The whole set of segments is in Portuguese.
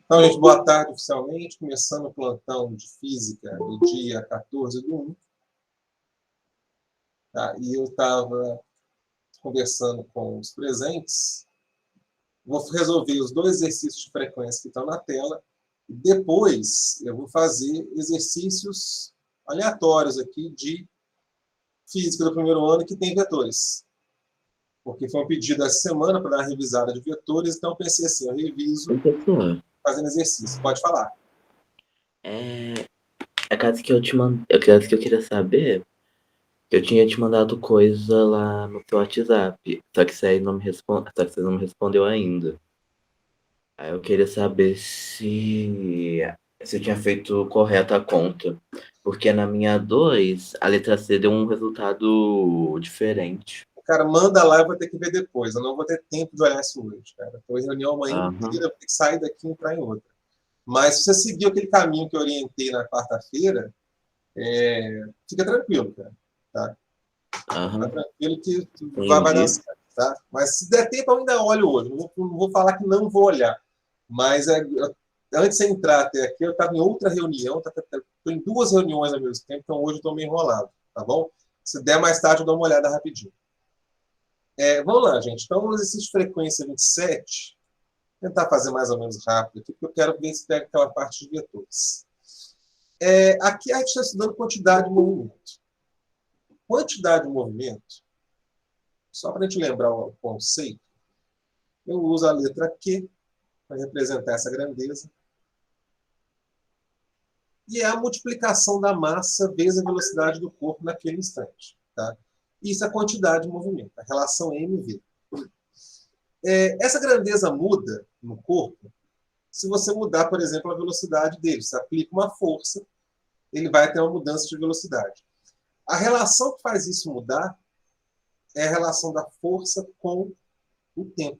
Então, gente, boa tarde oficialmente, começando o plantão de física do dia 14/1. Tá? E eu estava conversando com os presentes, vou resolver os dois exercícios de frequência que estão na tela, e depois eu vou fazer exercícios aleatórios aqui de física do primeiro ano que tem vetores. Porque foi um pedido essa semana para dar uma revisada de vetores, então eu pensei assim, eu reviso Professor, fazendo exercício. Pode falar. é a caso que eu te mand... a caso que eu queria saber, que eu tinha te mandado coisa lá no seu WhatsApp, só que você não me responde, só que você não me respondeu ainda. Aí eu queria saber se eu tinha feito correta a conta, porque na minha 2 a letra C deu um resultado diferente. Cara, manda lá, eu vou ter que ver depois. Eu não vou ter tempo de olhar isso hoje, cara. Estou em reunião amanhã Aham, inteira, vou ter que sair daqui e entrar em outra. Mas se você seguir aquele caminho que eu orientei na quarta-feira, fica tranquilo, cara. Tá? Fica aham, tranquilo que vai dar entendi. certo. Tá? Mas se der tempo, eu ainda olho hoje. Não vou falar que não vou olhar. Mas antes de você entrar até aqui, eu estava em outra reunião. Estou em duas reuniões ao mesmo tempo, então hoje eu estou meio enrolado. Tá bom? Se der mais tarde, eu dou uma olhada rapidinho. Vamos lá, gente. Então, no exercício de frequência 27, vou tentar fazer mais ou menos rápido aqui, porque eu quero ver se pega aquela parte de vetores. Aqui a gente está estudando quantidade de movimento. Quantidade de movimento, só para a gente lembrar o conceito, eu uso a letra Q para representar essa grandeza. E é a multiplicação da massa vezes a velocidade do corpo naquele instante. Tá? Isso é a quantidade de movimento, a relação mv. Essa grandeza muda no corpo se você mudar, por exemplo, a velocidade dele. Você aplica uma força, ele vai ter uma mudança de velocidade. A relação que faz isso mudar é a relação da força com o tempo.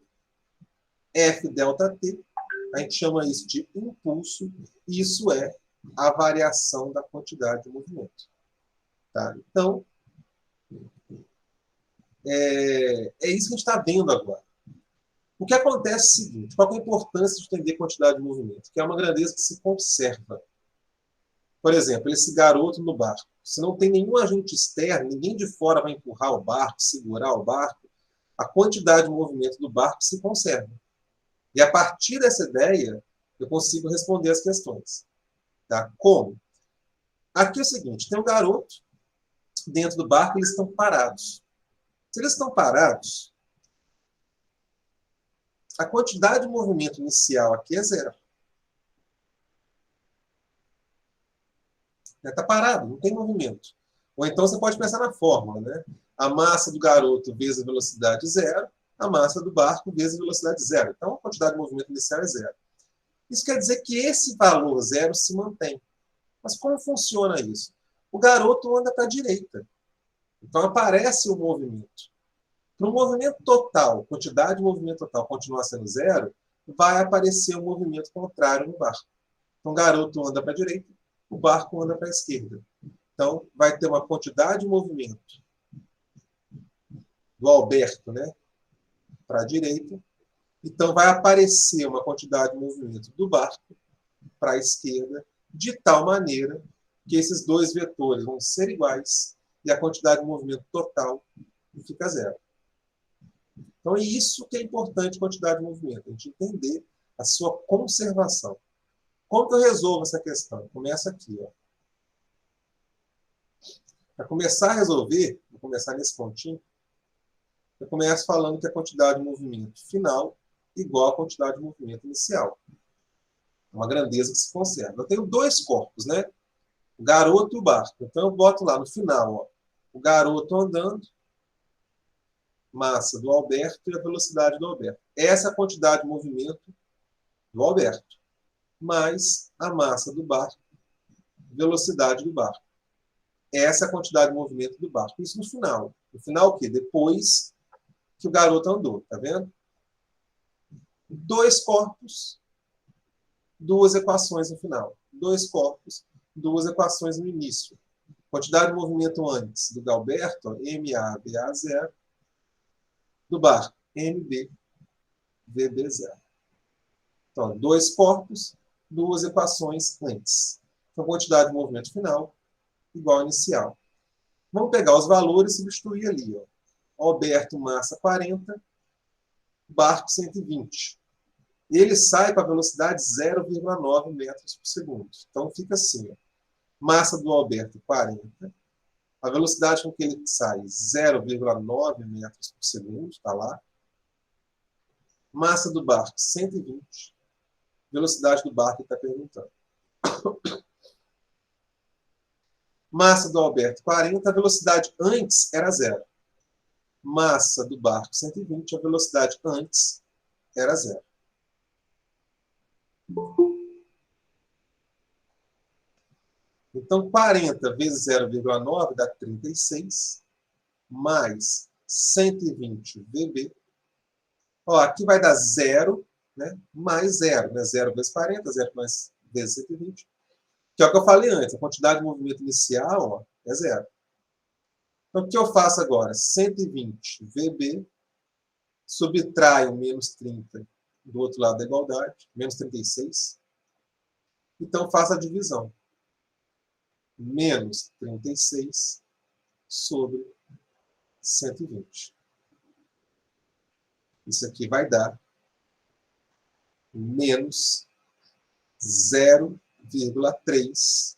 F delta T, a gente chama isso de impulso, e isso é a variação da quantidade de movimento. Tá? Então, é isso que a gente está vendo agora. O que acontece é o seguinte, qual é a importância de entender quantidade de movimento? Que é uma grandeza que se conserva. Por exemplo, esse garoto no barco. Se não tem nenhum agente externo, ninguém de fora vai empurrar o barco, segurar o barco, a quantidade de movimento do barco se conserva. E a partir dessa ideia, eu consigo responder as questões. Tá? Como? Aqui é o seguinte, tem um garoto dentro do barco, eles estão parados. Se eles estão parados, a quantidade de movimento inicial aqui é zero. Está parado, não tem movimento. Ou então você pode pensar na fórmula, né? A massa do garoto vezes a velocidade zero, a massa do barco vezes a velocidade zero. Então a quantidade de movimento inicial é zero. Isso quer dizer que esse valor zero se mantém. Mas como funciona isso? O garoto anda para a direita. Então aparece o movimento. Para o movimento total, quantidade de movimento total continuar sendo zero, vai aparecer um movimento contrário no barco. Então o garoto anda para a direita, o barco anda para a esquerda. Então, vai ter uma quantidade de movimento do Alberto, né, para a direita. Então, vai aparecer uma quantidade de movimento do barco para a esquerda, de tal maneira que esses dois vetores vão ser iguais e a quantidade de movimento total fica zero. Então, é isso que é importante, quantidade de movimento, a gente entender a sua conservação. Como que eu resolvo essa questão? Começa aqui, ó. Para começar a resolver, vou começar nesse pontinho, eu começo falando que a quantidade de movimento final é igual à quantidade de movimento inicial. É uma grandeza que se conserva. Eu tenho dois corpos, né? O garoto e o barco. Então eu boto lá no final, ó, o garoto andando, massa do Alberto e a velocidade do Alberto. Essa é a quantidade de movimento do Alberto, mais a massa do barco, velocidade do barco. Essa é a quantidade de movimento do barco. Isso no final. No final o quê? Depois que o garoto andou, tá vendo? Dois corpos, duas equações no final. Dois corpos, duas equações no início. Quantidade de movimento antes do Galberto, MA/BA0, do barco, MB/VB0. Então, dois corpos, duas equações antes. Então, quantidade de movimento final igual ao inicial. Vamos pegar os valores e substituir ali. Ó. Alberto, massa 40, barco 120. Ele sai com a velocidade 0,9 metros por segundo. Então, fica assim. Ó. Massa do Alberto 40. A velocidade com que ele sai 0,9 metros por segundo. Está lá. Massa do barco 120. Velocidade do barco está perguntando. Massa do Alberto 40. A velocidade antes era 0. Massa do barco 120. A velocidade antes era 0. Então, 40 vezes 0,9 dá 36, mais 120 VB. Ó, aqui vai dar 0, né, mais 0. Né, 0 vezes 40, 0 mais vezes 120. Que é o que eu falei antes, a quantidade de movimento inicial ó, é 0. Então, o que eu faço agora? 120 VB, subtraio menos 30 do outro lado da igualdade, menos 36. Então, faço a divisão. Menos 36 sobre 120. Isso aqui vai dar menos 0,3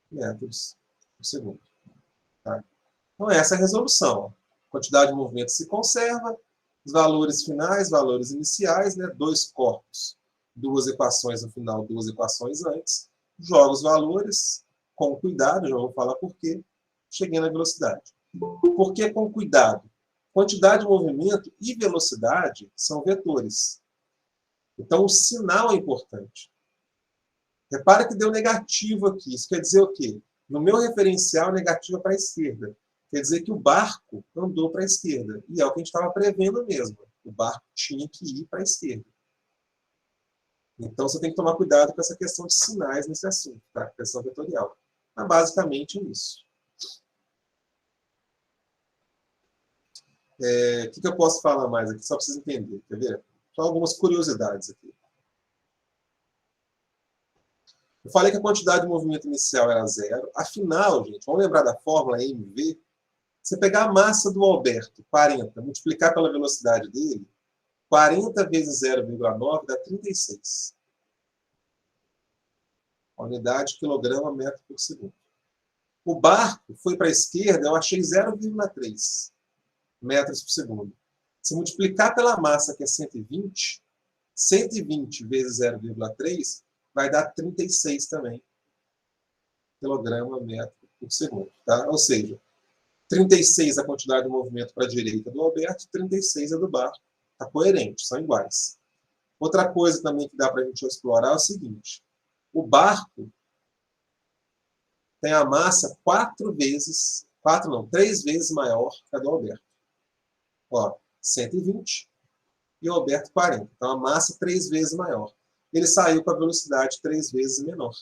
metros por segundo. Tá? Então, essa é a resolução. A quantidade de movimento se conserva, os valores finais, valores iniciais, né? Dois corpos, duas equações no final, duas equações antes. Jogo os valores com cuidado, já vou falar por quê. Cheguei na velocidade. Por que com cuidado? Quantidade de movimento e velocidade são vetores. Então, o sinal é importante. Repara que deu negativo aqui. Isso quer dizer o quê? No meu referencial, negativo é para a esquerda. Quer dizer que o barco andou para a esquerda. E é o que a gente estava prevendo mesmo. O barco tinha que ir para a esquerda. Então, você tem que tomar cuidado com essa questão de sinais nesse assunto, tá? Questão vetorial. Mas, basicamente, é isso. O que eu posso falar mais aqui? Só para vocês entenderem. Quer ver? Só algumas curiosidades aqui. Eu falei que a quantidade de movimento inicial era 0. Afinal, gente, vamos lembrar da fórmula mv? Você pegar a massa do Alberto, 40, multiplicar pela velocidade dele, 40 vezes 0,9 dá 36. A unidade quilograma metro por segundo. O barco foi para a esquerda, eu achei 0,3 metros por segundo. Se multiplicar pela massa, que é 120, 120 vezes 0,3 vai dar 36 também quilograma metro por segundo. Tá? Ou seja, 36 a quantidade de movimento para a direita do Alberto, 36 a do barco. Está coerente, são iguais. Outra coisa também que dá para a gente explorar é o seguinte. O barco tem a massa 3 vezes maior que a do Alberto. Ó, 120 e o Alberto 40. Então, a massa 3 vezes maior. Ele saiu com a velocidade 3 vezes menor.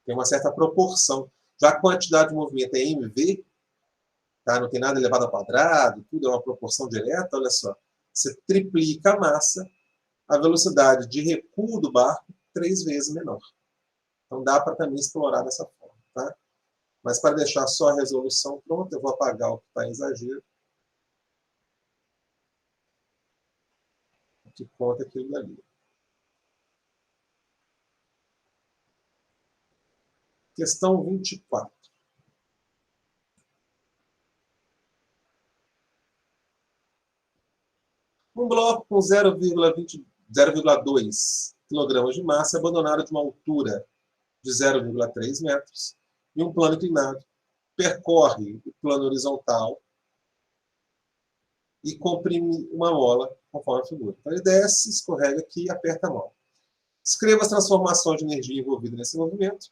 Tem uma certa proporção. Já a quantidade de movimento é mv, tá? Não tem nada elevado ao quadrado, tudo é uma proporção direta, olha só. Você triplica a massa, a velocidade de recuo do barco 3 vezes menor. Então, dá para também explorar dessa forma. Tá? Mas, para deixar só a resolução pronta, eu vou apagar o que está em exagero. Que conta aquilo dali. Questão 24. Um bloco com 0,2 kg de massa é abandonado de uma altura de 0,3 metros e um plano inclinado percorre o plano horizontal e comprime uma mola, conforme a figura. Então, ele desce, escorrega aqui e aperta a mola. Escreva as transformações de energia envolvidas nesse movimento.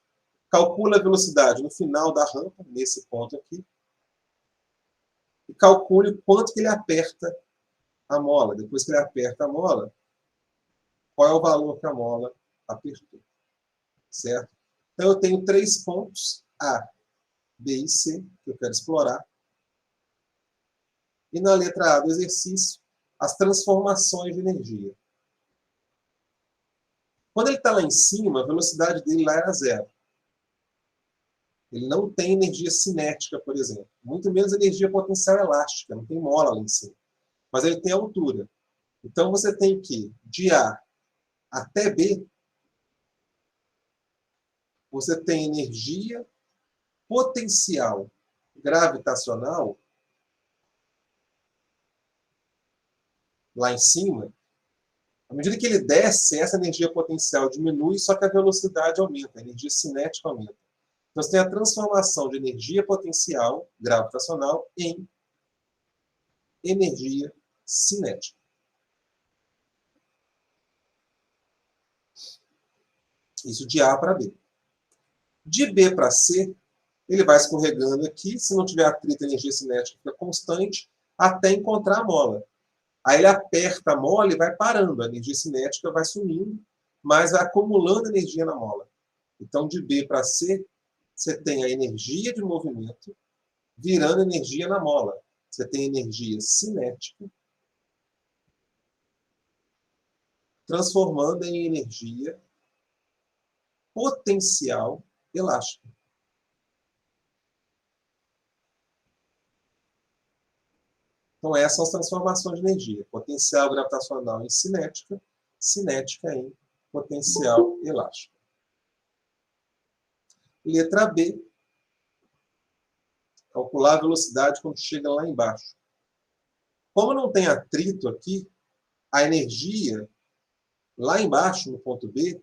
Calcula a velocidade no final da rampa, nesse ponto aqui. E calcule quanto que ele aperta a mola. Depois que ele aperta a mola, qual é o valor que a mola apertou. Certo? Então, eu tenho 3 pontos, A, B e C, que eu quero explorar. E na letra A do exercício, as transformações de energia. Quando ele está lá em cima, a velocidade dele lá era zero. Ele não tem energia cinética, por exemplo. Muito menos energia potencial elástica, não tem mola lá em cima. Mas ele tem altura. Então você tem que, de A até B, você tem energia potencial gravitacional lá em cima. À medida que ele desce, essa energia potencial diminui, só que a velocidade aumenta, a energia cinética aumenta. Então, você tem a transformação de energia potencial gravitacional em energia cinética. Isso de A para B. De B para C, ele vai escorregando aqui. Se não tiver atrito, a energia cinética fica constante até encontrar a mola. Aí ele aperta a mola e vai parando. A energia cinética vai sumindo, mas vai acumulando energia na mola. Então, de B para C, você tem a energia de movimento virando energia na mola. Você tem energia cinética transformando em energia potencial elástica. Então, essas são as transformações de energia. Potencial gravitacional em cinética, cinética em potencial elástico. Letra B. Calcular a velocidade quando chega lá embaixo. Como não tem atrito aqui, a energia lá embaixo, no ponto B,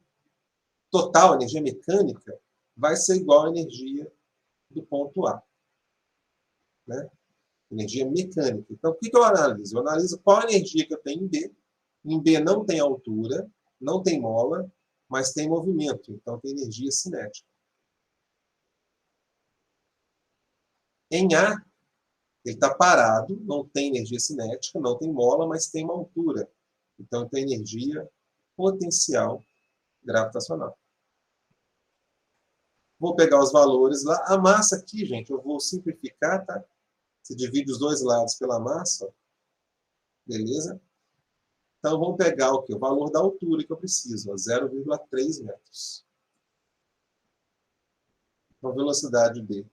total, energia mecânica, vai ser igual à energia do ponto A. Né? Energia mecânica. Então, o que eu analiso? Eu analiso qual a energia que eu tenho em B. Em B não tem altura, não tem mola, mas tem movimento. Então, tem energia cinética. Em A, ele está parado, não tem energia cinética, não tem mola, mas tem uma altura. Então, tem energia potencial gravitacional. Vou pegar os valores lá. A massa aqui, gente, eu vou simplificar, tá? Você divide os dois lados pela massa. Beleza? Então, vamos pegar o quê? O valor da altura que eu preciso, 0,3 metros. Então, velocidade B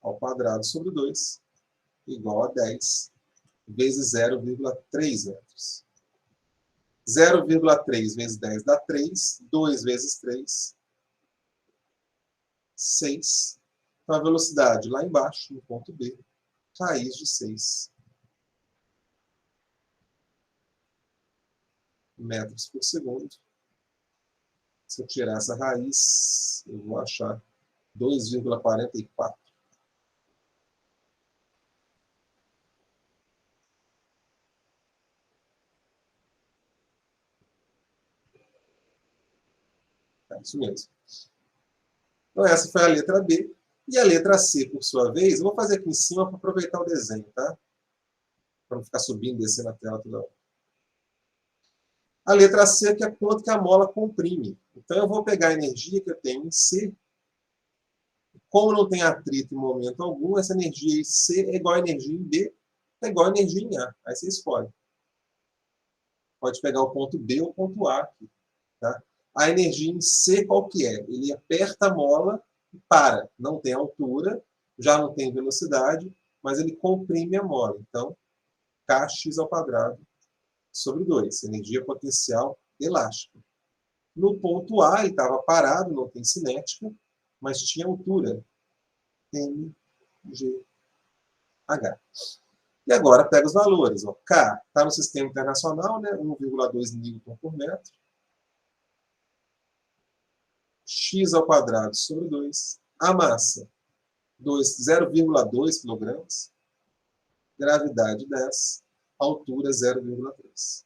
ao quadrado sobre 2 igual a 10 vezes 0,3 metros. 0,3 vezes 10 dá 3. 2 vezes 3, 6. Então, a velocidade lá embaixo, no ponto B, raiz de 6 metros por segundo. Se eu tirar essa raiz, eu vou achar 2,44. É isso mesmo. Então, essa foi a letra B. E a letra C, por sua vez, eu vou fazer aqui em cima para aproveitar o desenho, tá? Para não ficar subindo e descendo a tela toda hora. A letra C é quanto que a mola comprime. Então, eu vou pegar a energia que eu tenho em C. Como não tem atrito em momento algum, essa energia em C é igual a energia em B, é igual a energia em A. Aí você escolhe. Pode pegar o ponto B ou o ponto A aqui. Tá? A energia em C qual que é? Ele aperta a mola e para. Não tem altura, já não tem velocidade, mas ele comprime a mola. Então, kx ao quadrado sobre 2. Energia potencial elástica. No ponto A, ele estava parado, não tem cinética, mas tinha altura. mg. E agora pega os valores. Ó. K está no sistema internacional, né? 1,2 newton por metro. X ao quadrado sobre 2. A massa, 0,2 kg. Gravidade, 10. Altura, 0,3.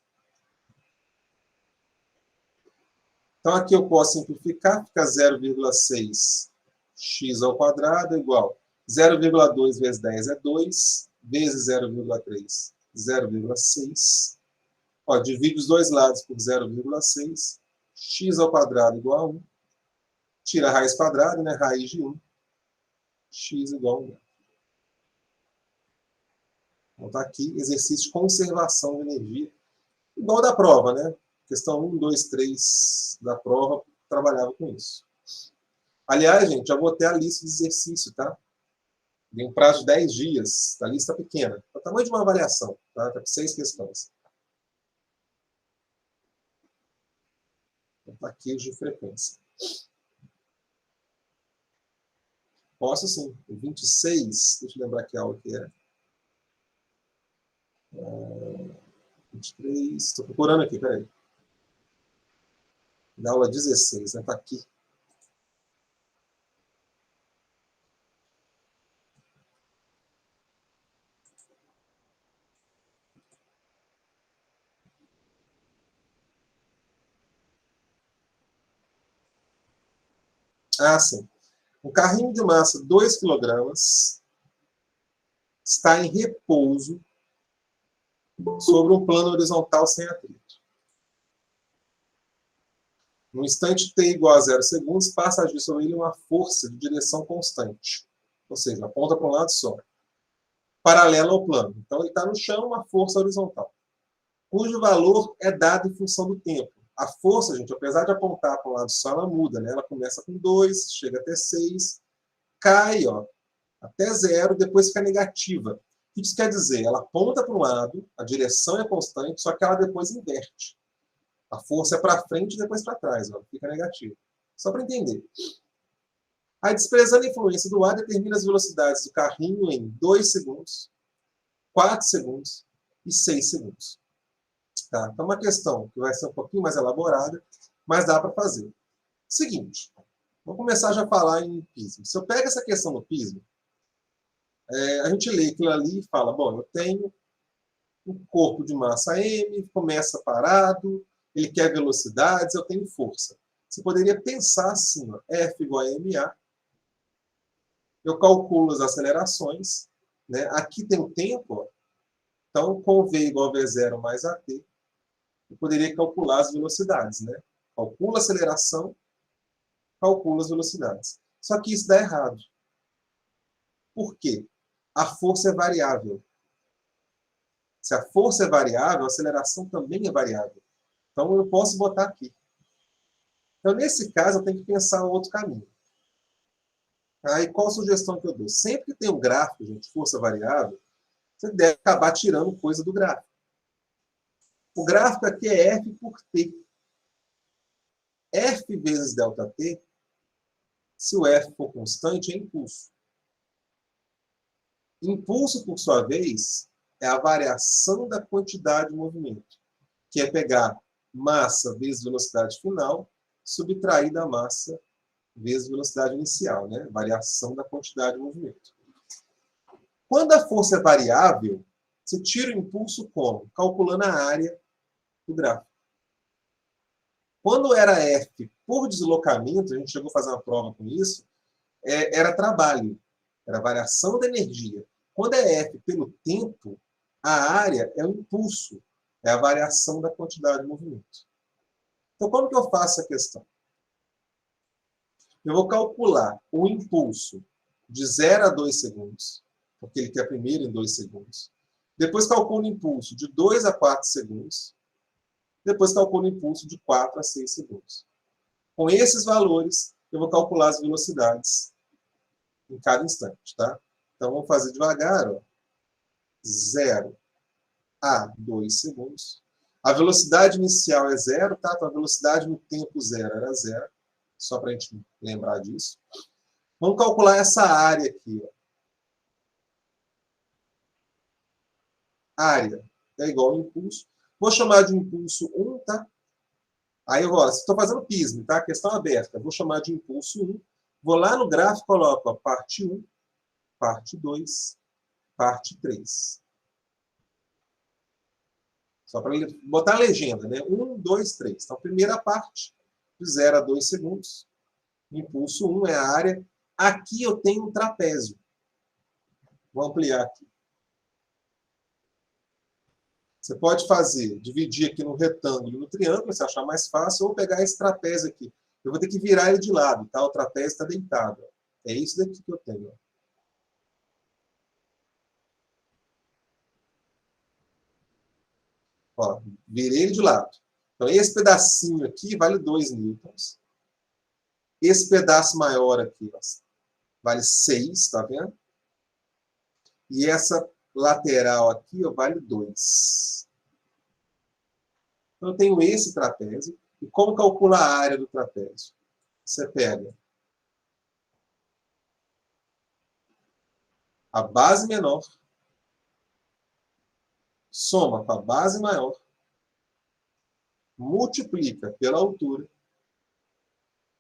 Então, aqui eu posso simplificar. Fica 0,6 x ao quadrado igual 0,2 vezes 10 é 2, vezes 0,3, 0,6. Divide os dois lados por 0,6. X ao quadrado igual a 1. Tira a raiz quadrada, né? Raiz de 1. X igual a 1. Então, está aqui, exercício de conservação de energia. Igual da prova, né? questão 1, 2, 3 da prova trabalhava com isso. Aliás, gente, já vou ter a lista de exercício, tá? Tem um prazo de 10 dias, a lista pequena. É o tamanho de uma avaliação, tá? Tá com 6 questões. Ataquejo de frequência. Posso sim. 26, deixa eu lembrar que aula que é. 23, estou procurando aqui, peraí. Da aula 16, né? Tá aqui. Ah, sim. Um carrinho de massa 2 kg está em repouso sobre um plano horizontal sem atrito. No instante t igual a 0 segundos, passa a agir sobre ele uma força de direção constante. Ou seja, aponta para um lado só. Paralela ao plano. Então, ele está no chão, uma força horizontal. Cujo valor é dado em função do tempo. A força, gente, apesar de apontar para um lado só, ela muda, né? Ela começa com 2, chega até 6, cai, ó, até 0, depois fica negativa. O que isso quer dizer? Ela aponta para um lado, a direção é constante, só que ela depois inverte. A força é para frente e depois para trás, ó, fica negativa. Só para entender. Aí, desprezando a influência do ar, determina as velocidades do carrinho em 2 segundos, 4 segundos e 6 segundos. Tá? Então, uma questão que vai ser um pouquinho mais elaborada, mas dá para fazer. Seguinte, vamos começar já a falar em pismo. Se eu pego essa questão do pismo, a gente lê aquilo ali e fala, bom, eu tenho um corpo de massa m, começa parado, ele quer velocidades, eu tenho força. Você poderia pensar assim, ó, F igual a ma, eu calculo as acelerações, né? Aqui tem o tempo, ó, então com V igual a V0 mais AT, eu poderia calcular as velocidades, né? Calcula a aceleração, calcula as velocidades. Só que isso dá errado. Por quê? A força é variável. Se a força é variável, a aceleração também é variável. Então, eu posso botar aqui. Então, nesse caso, eu tenho que pensar outro caminho. Aí, qual a sugestão que eu dou? Sempre que tem um gráfico, gente, força variável, você deve acabar tirando coisa do gráfico. O gráfico aqui é F por T. F vezes ΔT, se o F for constante, é impulso. Impulso, por sua vez, é a variação da quantidade de movimento, que é pegar massa vezes velocidade final, subtrair da massa vezes velocidade inicial, né? Variação da quantidade de movimento. Quando a força é variável, você tira o impulso como? Calculando a área do gráfico. Quando era F por deslocamento, a gente chegou a fazer uma prova com isso, era trabalho, era variação da energia. Quando é F pelo tempo, a área é o impulso, é a variação da quantidade de movimento. Então, como que eu faço a questão? Eu vou calcular o impulso de 0 a 2 segundos, porque ele quer primeiro em 2 segundos. Depois calculo o impulso de 2 a 4 segundos. Depois calculo o impulso de 4 a 6 segundos. Com esses valores, eu vou calcular as velocidades em cada instante, tá? Então, vamos fazer devagar, ó. 0 a 2 segundos. A velocidade inicial é 0, tá? Então, a velocidade no tempo 0 era 0. Só para a gente lembrar disso. Vamos calcular essa área aqui, ó. Área é igual ao impulso. Vou chamar de impulso 1, tá? Aí eu estou fazendo pismo, tá? Questão aberta. Vou chamar de impulso 1. Vou lá no gráfico, coloco a parte 1, parte 2, parte 3. Só para botar a legenda, né? 1, 2, 3. Então, primeira parte, de 0 a 2 segundos. Impulso 1 é a área. Aqui eu tenho um trapézio. Vou ampliar aqui. Você pode fazer, dividir aqui no retângulo e no triângulo, se achar mais fácil, ou pegar esse trapézio aqui. Eu vou ter que virar ele de lado, tá? O trapézio está deitado. É isso daqui que eu tenho. Ó, virei ele de lado. Então, esse pedacinho aqui vale 2 newtons. Esse pedaço maior aqui, ó, vale 6, tá vendo? E essa lateral aqui, ó, vale 2. Então, eu tenho esse trapézio. E como calcula a área do trapézio? Você pega a base menor, soma com a base maior, multiplica pela altura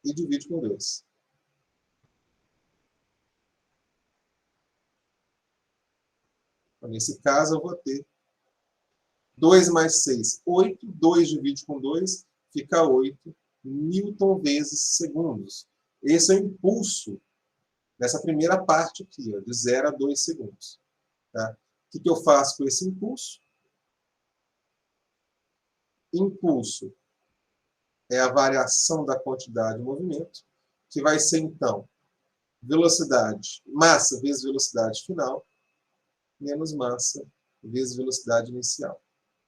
e divide com 2. Então, nesse caso, eu vou ter 2 mais 6, 8. 2 divide com 2, fica 8 newton vezes segundos. Esse é o impulso nessa primeira parte aqui, ó, de 0 a 2 segundos. Tá? O que eu faço com esse impulso? Impulso é a variação da quantidade de movimento, que vai ser, então, velocidade, massa vezes velocidade final, menos massa vezes velocidade inicial.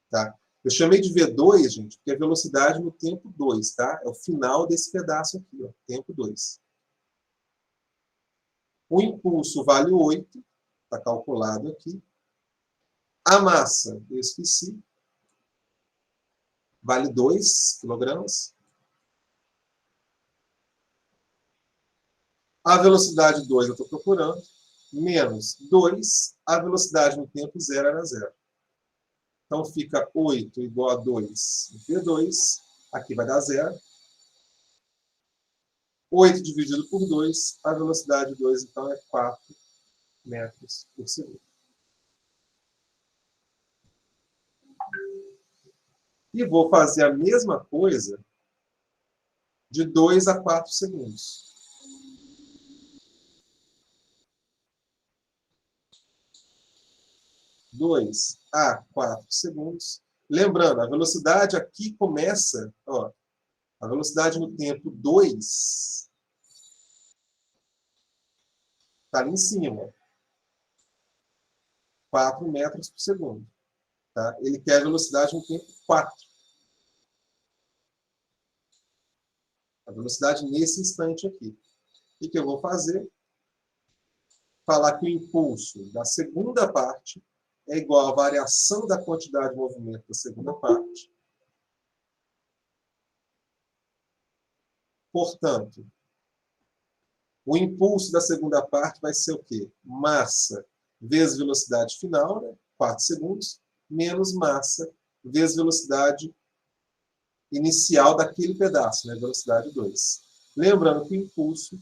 Tá? Eu chamei de V2, gente, porque é velocidade no tempo 2. Tá? É o final desse pedaço aqui, ó, tempo 2. O impulso vale 8, está calculado aqui. A massa, eu esqueci, vale 2 kg. A velocidade 2 eu estou procurando, menos 2, a velocidade no tempo 0 era 0. Então fica 8 igual a 2 V2, aqui vai dar 0. 8 dividido por 2, a velocidade 2 então é 4 metros por segundo. E vou fazer a mesma coisa de 2 a 4 segundos. 2 a 4 segundos. Lembrando, a velocidade aqui começa, ó, a velocidade no tempo 2 está ali em cima. 4 metros por segundo. Tá? Ele quer a velocidade no tempo 4. A velocidade nesse instante aqui. O que eu vou fazer? Falar que o impulso da segunda parte é igual à variação da quantidade de movimento da segunda parte. Portanto, o impulso da segunda parte vai ser o quê? Massa vezes velocidade final, né? 4 segundos, menos massa vezes velocidade inicial daquele pedaço, né? Velocidade 2. Lembrando que o impulso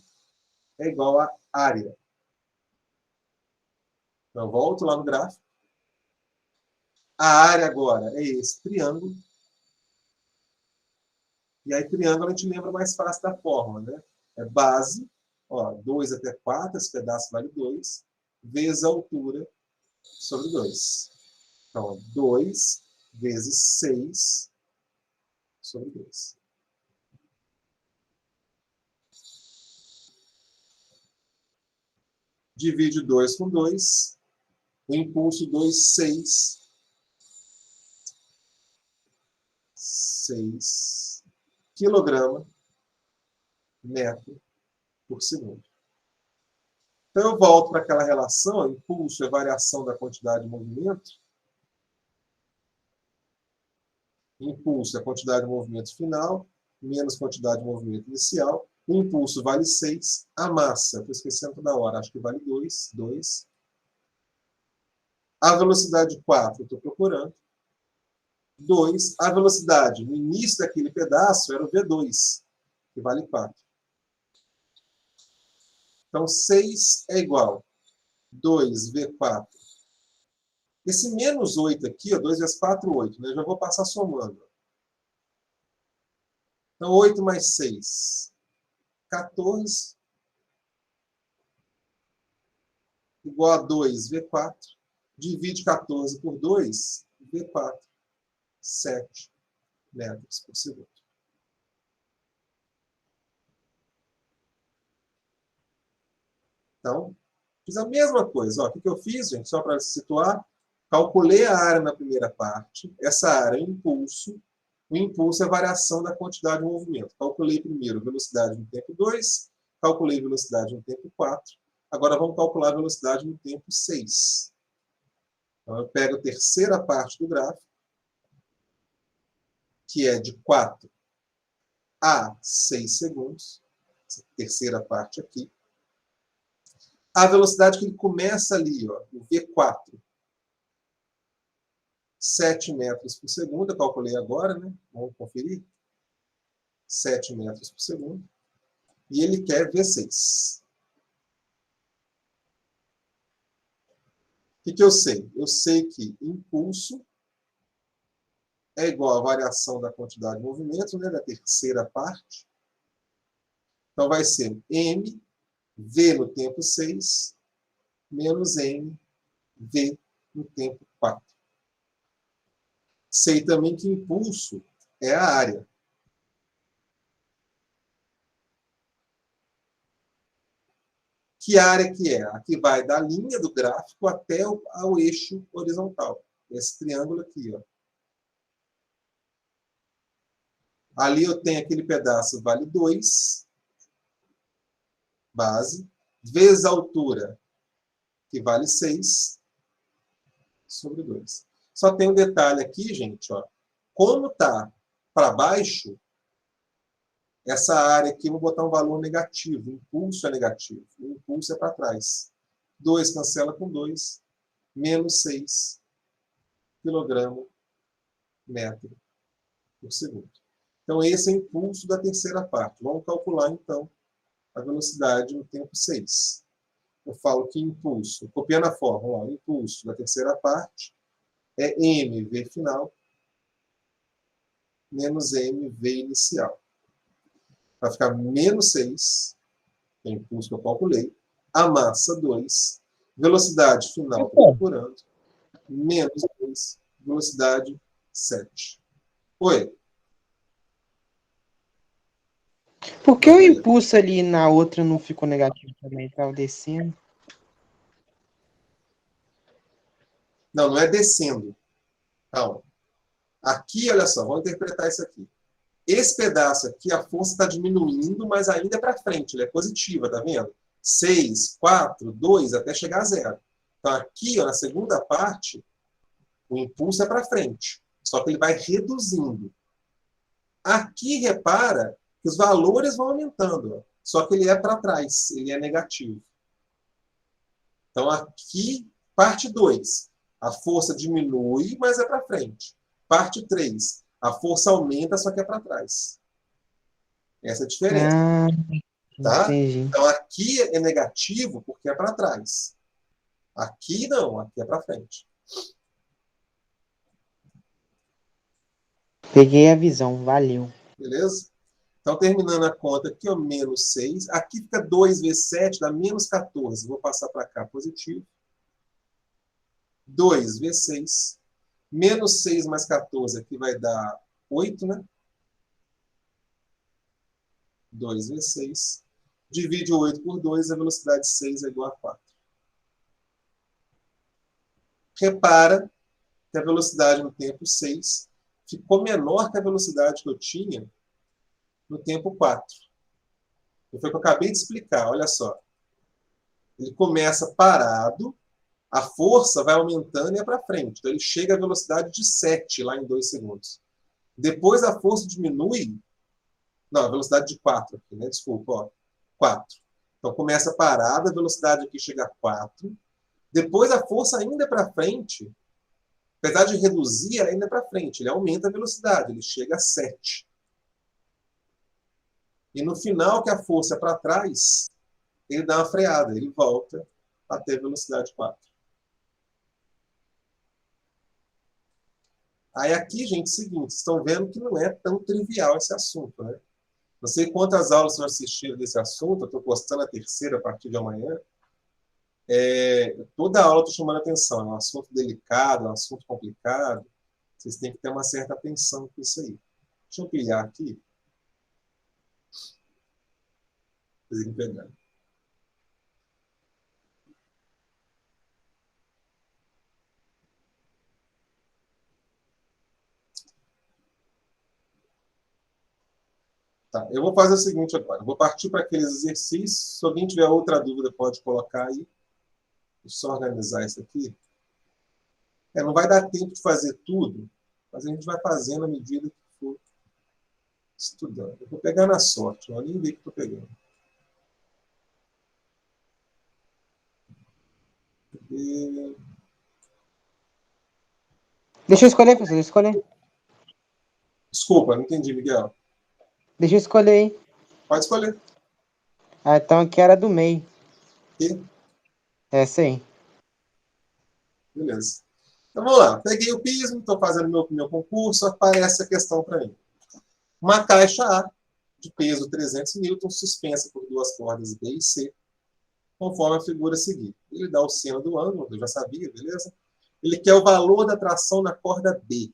é igual à área. Então, volto lá no gráfico. A área agora é esse triângulo. E aí, triângulo, a gente lembra mais fácil da fórmula, né? É base, ó, 2 até 4, esse pedaço vale 2, vezes a altura sobre 2. Então, 2 vezes 6 sobre 2. Divide 2 com 2. O impulso 2, 6 quilograma metro por segundo. Então, eu volto para aquela relação, impulso é variação da quantidade de movimento. Impulso é a quantidade de movimento final, menos quantidade de movimento inicial. O impulso vale 6. A massa, estou esquecendo toda hora, acho que vale 2. A velocidade 4, estou procurando. 2. A velocidade no início daquele pedaço era o V2, que vale 4. Então, 6 é igual a 2V4. Esse menos 8 aqui, ó, 2 vezes 4, 8. Né? Eu já vou passar somando. Então, 8 mais 6, 14. Igual a 2V4. Divide 14 por 2, V4. 7 metros por segundo. Então, fiz a mesma coisa. Ó, o que eu fiz, gente? Só para se situar. Calculei a área na primeira parte. Essa área é impulso. O impulso é a variação da quantidade de movimento. Calculei primeiro velocidade no tempo 2, calculei velocidade no tempo 4. Agora vamos calcular a velocidade no tempo 6. Então, eu pego a terceira parte do gráfico, que é de 4 a 6 segundos. Essa terceira parte aqui. A velocidade que ele começa ali, ó, o V4, 7 metros por segundo. Eu calculei agora, né? Vamos conferir. 7 metros por segundo. E ele quer V6. O que eu sei? Eu sei que impulso é igual à variação da quantidade de movimento, né, da terceira parte. Então, vai ser m, v no tempo 6, menos m, v no tempo 4. Sei também que impulso é a área. Que área que é? A que vai da linha do gráfico até ao eixo horizontal. Esse triângulo aqui, ó. Ali eu tenho aquele pedaço, vale 2, base, vezes a altura, que vale 6, sobre 2. Só tem um detalhe aqui, gente, ó. Como está para baixo, essa área aqui, eu vou botar um valor negativo. O impulso é negativo. O impulso é para trás. 2 cancela com 2, menos 6 kg metro por segundo. Então, esse é o impulso da terceira parte. Vamos calcular, então, a velocidade no tempo 6. Eu falo que impulso, copiando a fórmula, impulso da terceira parte é mv final menos mv inicial. Vai ficar menos 6, que é o impulso que eu calculei, a massa 2, velocidade final, estou procurando, menos 2, velocidade 7. Oi? Por que o impulso ali na outra não ficou negativo também? Estava descendo. Não, não é descendo. Calma. Aqui, olha só, vamos interpretar isso aqui. Esse pedaço aqui, a força está diminuindo, mas ainda é para frente, ele é positiva, tá vendo? 6, 4, 2, até chegar a 0. Então, aqui, ó, na segunda parte, o impulso é para frente, só que ele vai reduzindo. Aqui, repara que os valores vão aumentando, ó, só que ele é para trás, ele é negativo. Então, aqui, parte 2, a força diminui, mas é para frente. Parte 3, a força aumenta, só que é para trás. Essa é a diferença. Tá? Entendi. Então, aqui é negativo porque é para trás. Aqui não, aqui é para frente. Peguei a visão, valeu. Beleza? Então, terminando a conta aqui, ó, menos 6. Aqui fica 2 vezes 7, dá menos 14. Vou passar para cá, positivo. 2 vezes 6. Menos 6 mais 14 aqui vai dar 8, né? 2 vezes 6. Divide o 8 por 2, a velocidade de 6 é igual a 4. Repara que a velocidade no tempo 6 ficou menor que a velocidade que eu tinha no tempo 4. Foi o que eu acabei de explicar, olha só. Ele começa parado, a força vai aumentando e é para frente. Então ele chega à velocidade de 7 lá em 2 segundos. Depois a força diminui. Não, a velocidade de 4 aqui, né? Desculpa, ó. 4. Então começa parado, a velocidade aqui chega a 4. Depois a força ainda é para frente. Apesar de reduzir, ela ainda é para frente. Ele aumenta a velocidade, ele chega a 7. E no final, que a força é para trás, ele dá uma freada, ele volta até a velocidade 4. Aí aqui, gente, seguinte, vocês estão vendo que não é tão trivial esse assunto, né? Não sei quantas aulas vocês assistiram desse assunto, eu estou postando a terceira a partir de amanhã. Toda aula eu estou chamando a atenção, é um assunto delicado, é um assunto complicado. Vocês têm que ter uma certa atenção com isso aí. Deixa eu ampliar aqui. Vocês irem pegando. Tá, eu vou fazer o seguinte agora. Eu vou partir para aqueles exercícios. Se alguém tiver outra dúvida, pode colocar aí. Deixa eu só organizar isso aqui. Não vai dar tempo de fazer tudo, mas a gente vai fazendo à medida que for estudando. Eu vou pegar na sorte, não nem ver que estou pegando. E... Deixa eu escolher, professor, deixa eu escolher. Desculpa, não entendi, Miguel. Deixa eu escolher aí. Pode escolher. Ah, então aqui era do meio. E... Essa aí. Beleza. Então vamos lá. Peguei o pismo, estou fazendo meu concurso, aparece a questão para mim. Uma caixa A, de peso 300 newtons, suspensa por duas cordas B e C, conforme a figura a seguir. Ele dá o seno do ângulo, eu já sabia, beleza? Ele quer o valor da tração na corda B.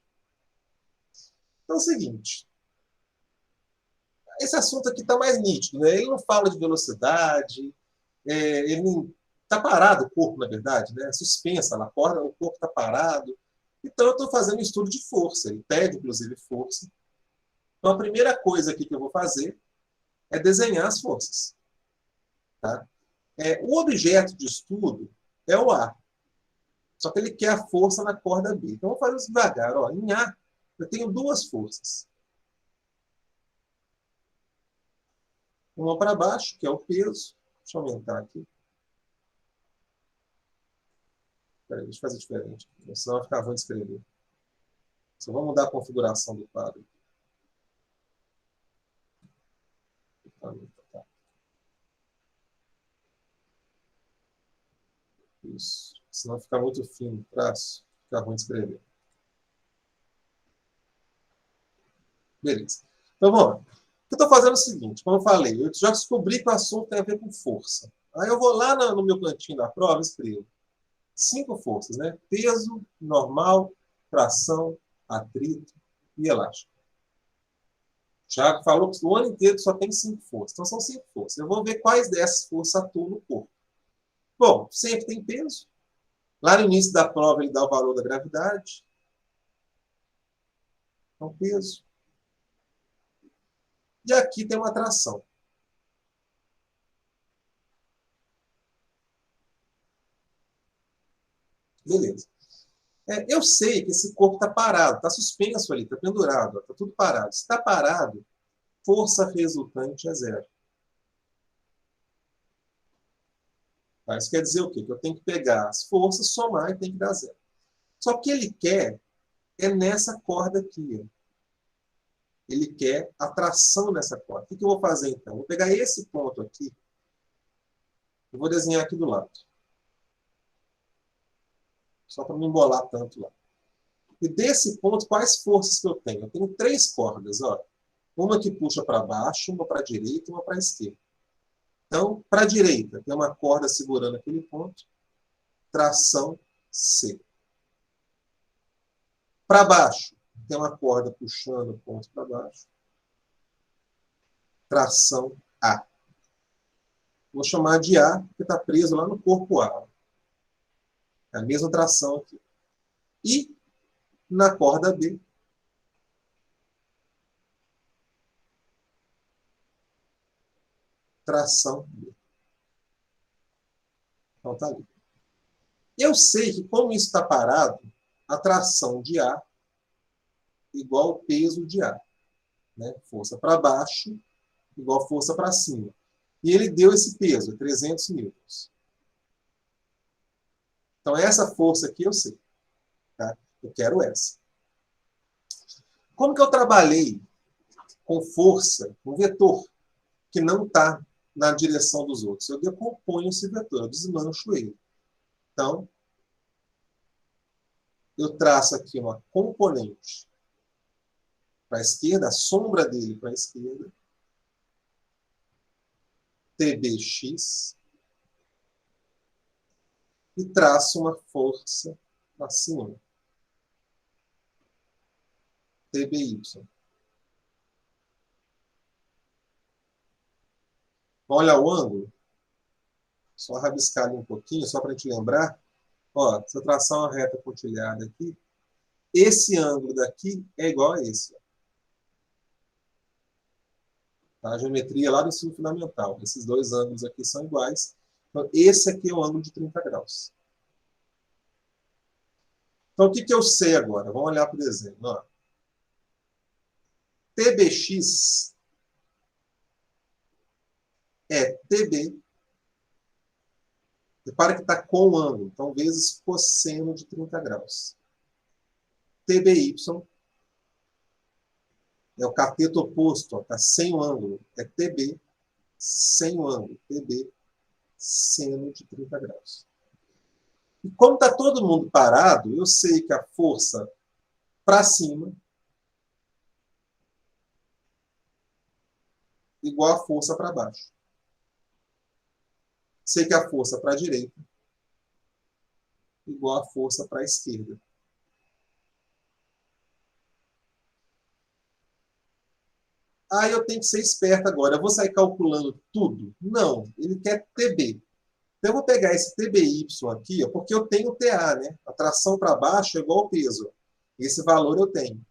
Então é o seguinte. Esse assunto aqui está mais nítido, né? Ele não fala de velocidade, ele está parado o corpo, na verdade, né? Suspensa na corda, o corpo está parado. Então eu estou fazendo um estudo de força, ele pede, inclusive, força. Então a primeira coisa aqui que eu vou fazer é desenhar as forças. Tá? O objeto de estudo é o A. Só que ele quer a força na corda B. Então, eu vou fazer isso devagar. Ó. Em A, eu tenho duas forças. Uma para baixo, que é o peso. Deixa eu aumentar aqui. Peraí, deixa eu fazer diferente. Senão vai ficar ruim de escrever. Só vou mudar a configuração do quadro. Tá. Isso. Senão fica muito fino o traço. Fica ruim de escrever. Beleza. Então, vamos lá. O que eu estou fazendo é o seguinte, como eu falei, eu já descobri que o assunto tem a ver com força. Aí eu vou lá no meu cantinho da prova e escrevo 5 forças, né? Peso, normal, tração, atrito e elástico. O Thiago falou que o ano inteiro só tem 5 forças. Então, são 5 forças. Eu vou ver quais dessas forças atuam no corpo. Bom, sempre tem peso. Lá no início da prova, ele dá o valor da gravidade. Então, peso. E aqui tem uma tração. Beleza. Eu sei que esse corpo está parado, está suspenso ali, está pendurado, está tudo parado. Se está parado, força resultante é zero. Tá? Isso quer dizer o quê? Que eu tenho que pegar as forças, somar e tem que dar zero. Só que ele quer nessa corda aqui. Ó. Ele quer a tração nessa corda. O que eu vou fazer então? Vou pegar esse ponto aqui e vou desenhar aqui do lado. Só para não embolar tanto lá. E desse ponto, quais forças que eu tenho? Eu tenho 3 cordas. Ó. Uma que puxa para baixo, uma para a direita e uma para a esquerda. Então, para a direita, tem uma corda segurando aquele ponto. Tração C. Para baixo, tem uma corda puxando o ponto para baixo. Tração A. Vou chamar de A, porque está preso lá no corpo A. É a mesma tração aqui. E na corda B, tração B. Então está ali. Eu sei que, como isso está parado, a tração de A igual ao peso de A. Né? Força para baixo igual força para cima. E ele deu esse peso, 300 newtons. Então, essa força aqui eu sei. Tá? Eu quero essa. Como que eu trabalhei com força, um vetor, que não está na direção dos outros? Eu decomponho esse vetor, eu desmancho ele. Então, eu traço aqui uma componente para a esquerda, a sombra dele para a esquerda, TBX, e traço uma força para cima, TBY. Olha o ângulo. Só rabiscar ali um pouquinho, só para a gente lembrar. Ó, se eu traçar uma reta pontilhada aqui, esse ângulo daqui é igual a esse. Ó. Tá? A geometria lá do ensino fundamental. Esses dois ângulos aqui são iguais. Então, esse aqui é o ângulo de 30 graus. Então, o que eu sei agora? Vamos olhar para o desenho. Ó. TBX é TB. Repara que está com o ângulo. Então, vezes cosseno de 30 graus. TBY é o cateto oposto. Está sem o ângulo. É TB sem o ângulo. TB seno de 30 graus. E como está todo mundo parado, eu sei que a força para cima igual a força para baixo. Sei que a força para a direita igual a força para a esquerda. Aí eu tenho que ser esperto agora. Eu vou sair calculando tudo? Não. Ele quer TB. Então eu vou pegar esse TBY aqui, ó, porque eu tenho TA, né? A tração para baixo é igual ao peso. Esse valor eu tenho.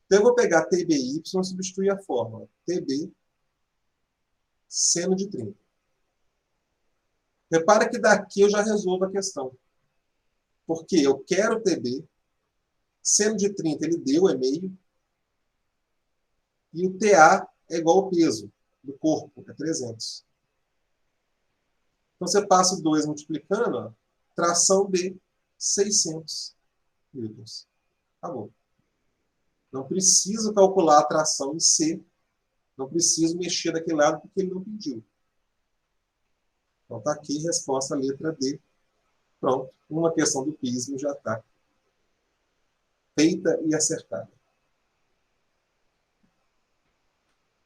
Então eu vou pegar TBY e substituir a fórmula. TB seno de 30. Repara que daqui eu já resolvo a questão. Porque eu quero TB, seno de 30 ele deu, é meio, e o TA é igual ao peso do corpo, é 300. Então você passa o 2 multiplicando, ó, tração B, 600 newtons. Acabou. Não preciso calcular a tração em C, não preciso mexer daquele lado porque ele não pediu. Então está aqui, resposta letra D. Pronto, uma questão do pismo já está feita e acertada.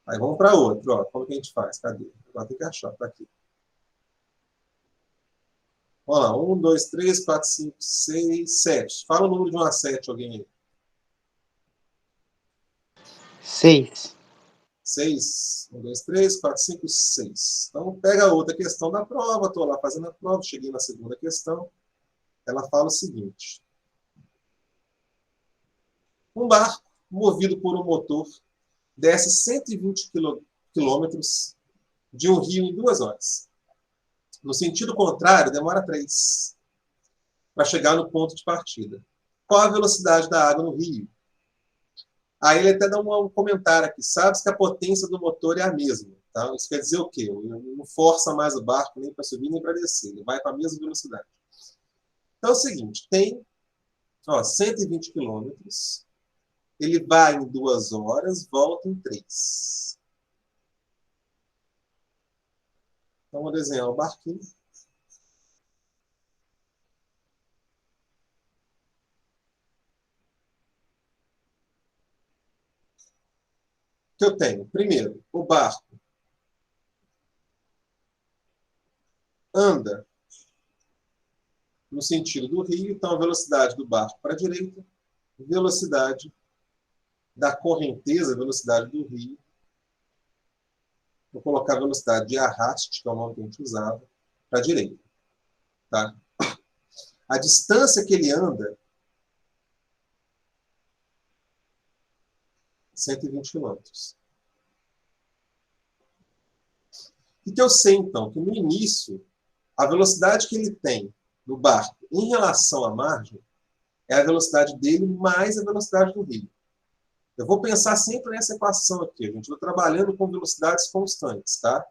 Aí vamos para outro. Ó. Como que a gente faz? Cadê? Agora tem que achar. Está aqui. Vamos lá. 1, 2, 3, 4, 5, 6, 7. Fala o número de 1 a 7, alguém aí. 6. 6. 1, 2, 3, 4, 5, 6. Então, pega a outra questão da prova. Estou lá fazendo a prova. Cheguei na segunda questão. Ela fala o seguinte. Um barco movido por um motor desce 120 quilômetros de um rio em 2 horas. No sentido contrário, demora 3 para chegar no ponto de partida. Qual a velocidade da água no rio? Aí ele até dá um comentário aqui. Sabe que a potência do motor é a mesma. Tá? Isso quer dizer o quê? Ele não força mais o barco nem para subir nem para descer. Ele vai com a mesma velocidade. Então é o seguinte, tem 120 quilômetros. Ele vai em 2 horas, volta em 3. Então vou desenhar o barquinho. O que eu tenho? Primeiro, o barco anda no sentido do rio, então a velocidade do barco para a direita, velocidade da correnteza, velocidade do rio. Vou colocar a velocidade de arraste, que é o nome que a gente usava, para a direita. Tá? A distância que ele anda, 120 quilômetros. O que eu sei, então? Que no início, a velocidade que ele tem no barco em relação à margem é a velocidade dele mais a velocidade do rio. Eu vou pensar sempre nessa equação aqui, gente. Estou trabalhando com velocidades constantes, tá?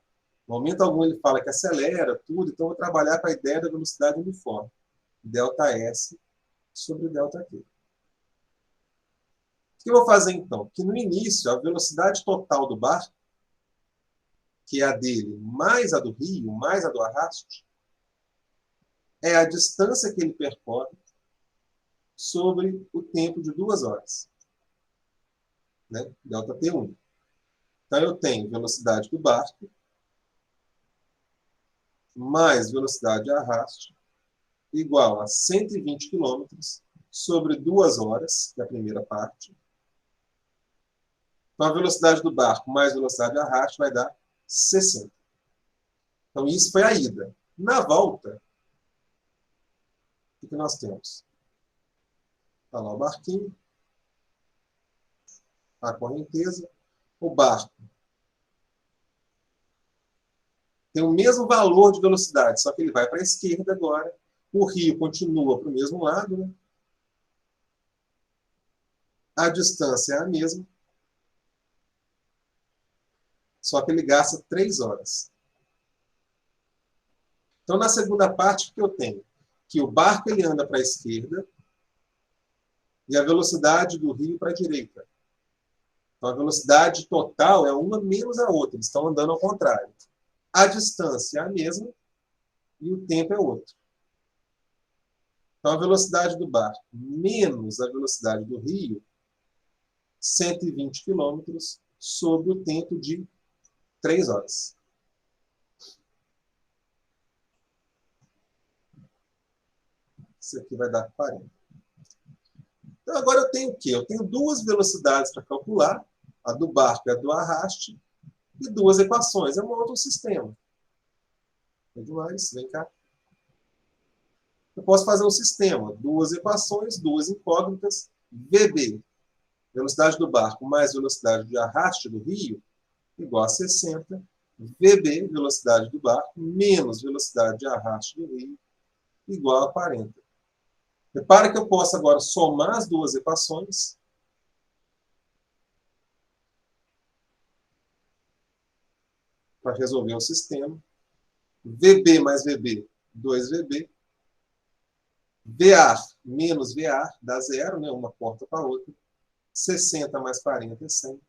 No momento algum ele fala que acelera tudo, então eu vou trabalhar com a ideia da velocidade uniforme. ΔS sobre ΔT. O que eu vou fazer então? Que no início, a velocidade total do barco, que é a dele mais a do rio, mais a do arraste, é a distância que ele percorre sobre o tempo de 2 horas. Né? ΔT1. Então eu tenho velocidade do barco mais velocidade de arraste igual a 120 km sobre 2 horas, que é a primeira parte. Então a velocidade do barco mais velocidade de arraste vai dar 60. Então isso foi a ida. Na volta, o que nós temos? Está lá o barquinho, a correnteza, o barco tem o mesmo valor de velocidade, só que ele vai para a esquerda agora. O rio continua para o mesmo lado, né? A distância é a mesma, só que ele gasta 3 horas. Então, na segunda parte, o que eu tenho? Que o barco ele anda para a esquerda e a velocidade do rio para a direita. Então, a velocidade total é uma menos a outra. Eles estão andando ao contrário. A distância é a mesma e o tempo é outro. Então, a velocidade do barco menos a velocidade do rio, 120 quilômetros, sobre o tempo de 3 horas. Isso aqui vai dar 40. Então, agora eu tenho o quê? Eu tenho duas velocidades para calcular, a do barco e a do arraste, e duas equações. Eu monto um sistema. É demais, vem cá. Eu posso fazer um sistema, duas equações, duas incógnitas, VB, velocidade do barco mais velocidade de arraste do rio, igual a 60, VB, velocidade do barco, menos velocidade de arraste do rio, igual a 40. Repara que eu posso agora somar as duas equações. Para resolver o sistema. VB mais VB, 2VB. VAR menos VAR, dá 0, né? Uma corta para a outra. 60 mais 40 é 100.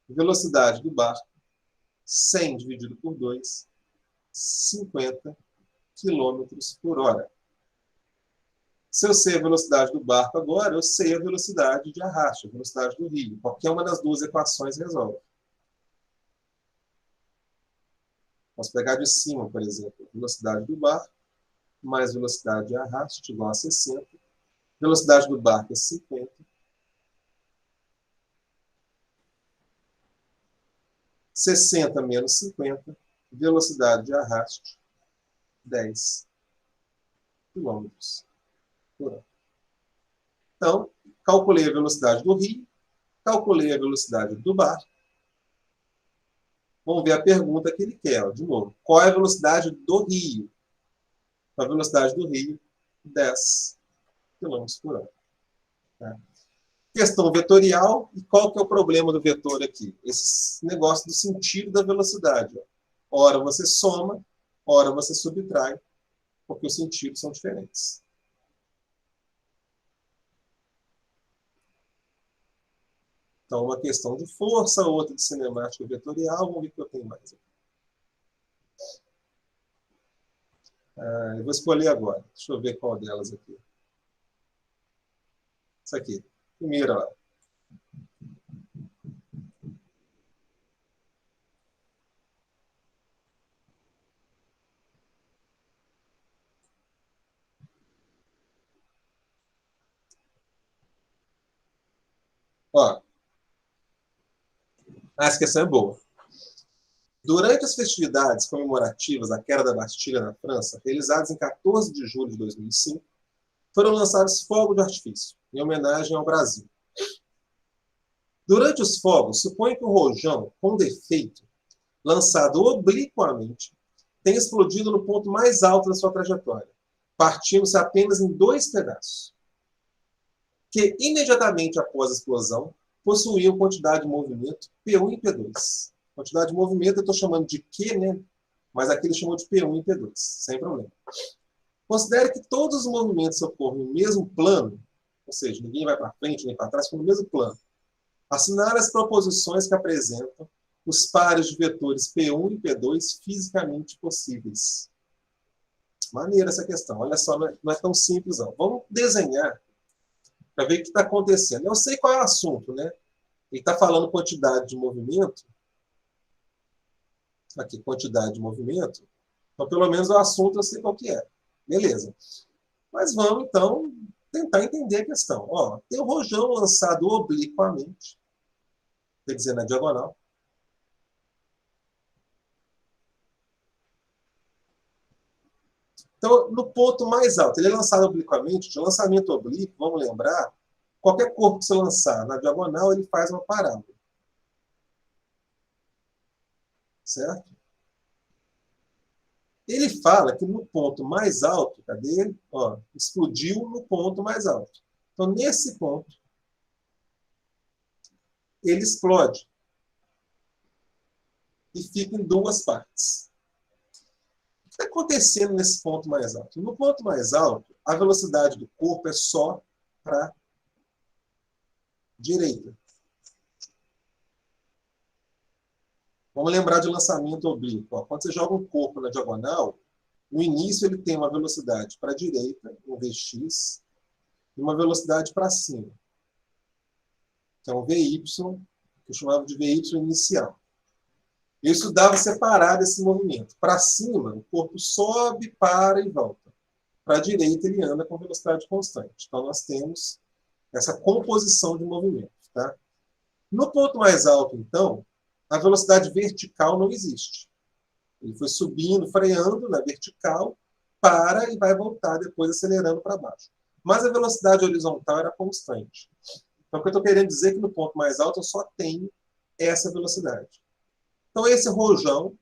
Velocidade do barco, 100 dividido por 2, 50 quilômetros por hora. Se eu sei a velocidade do barco agora, eu sei a velocidade de arrasto, a velocidade do rio. Qualquer uma das duas equações resolve. Posso pegar de cima, por exemplo, velocidade do barco mais velocidade de arrasto igual a 60. Velocidade do barco é 50. 60 menos 50. Velocidade de arrasto, 10 quilômetros por hora. Então, calculei a velocidade do rio, calculei a velocidade do barco. Vamos ver a pergunta que ele quer. De novo, qual é a velocidade do rio? A velocidade do rio, 10 km por hora. Tá? Questão vetorial. E qual que é o problema do vetor aqui? Esse negócio do sentido da velocidade. Ora você soma, ora você subtrai, porque os sentidos são diferentes. Então, uma questão de força, outra de cinemática vetorial. Vamos ver o que eu tenho mais aqui. Eu vou escolher agora. Deixa eu ver qual delas aqui. Isso aqui. Primeira, ó. Ó. Essa questão é boa. Durante as festividades comemorativas da queda da Bastilha na França, realizadas em 14 de julho de 2005, foram lançados fogos de artifício, em homenagem ao Brasil. Durante os fogos, suponha que o rojão, com defeito, lançado obliquamente, tenha explodido no ponto mais alto da sua trajetória, partindo-se apenas em 2 pedaços, que imediatamente após a explosão possuíam quantidade de movimento P1 e P2. Quantidade de movimento eu estou chamando de Q, né? Mas aqui ele chamou de P1 e P2, sem problema. Considere que todos os movimentos ocorrem no mesmo plano, ou seja, ninguém vai para frente nem para trás, ficam no mesmo plano. Assinale as proposições que apresentam os pares de vetores P1 e P2 fisicamente possíveis. Maneira essa questão. Olha só, não é tão simples, não. Vamos desenhar para ver o que está acontecendo. Eu sei qual é o assunto, né? Ele está falando quantidade de movimento. Aqui, quantidade de movimento. Então, pelo menos o assunto eu sei qual que é. Beleza. Mas vamos, então, tentar entender a questão. Ó, tem o rojão lançado obliquamente, quer dizer, na diagonal. Então, no ponto mais alto, ele é lançado obliquamente, de lançamento oblíquo, vamos lembrar, qualquer corpo que você lançar na diagonal, ele faz uma parábola. Certo? Ele fala que no ponto mais alto, cadê ele? Ó, explodiu no ponto mais alto. Então, nesse ponto, ele explode e fica em duas partes. O que está acontecendo nesse ponto mais alto? No ponto mais alto, a velocidade do corpo é só para a direita. Vamos lembrar de lançamento oblíquo. Quando você joga um corpo na diagonal, no início ele tem uma velocidade para a direita, um Vx, e uma velocidade para cima, que é um Vy, que eu chamava de Vy inicial. Eu estudava separado esse movimento. Para cima, o corpo sobe, para e volta. Para a direita, ele anda com velocidade constante. Então, nós temos essa composição de movimento. Tá? No ponto mais alto, então, a velocidade vertical não existe. Ele foi subindo, freando na vertical, para e vai voltar depois acelerando para baixo. Mas a velocidade horizontal era constante. Então, o que eu estou querendo dizer é que no ponto mais alto eu só tenho essa velocidade. Então, esse rojão,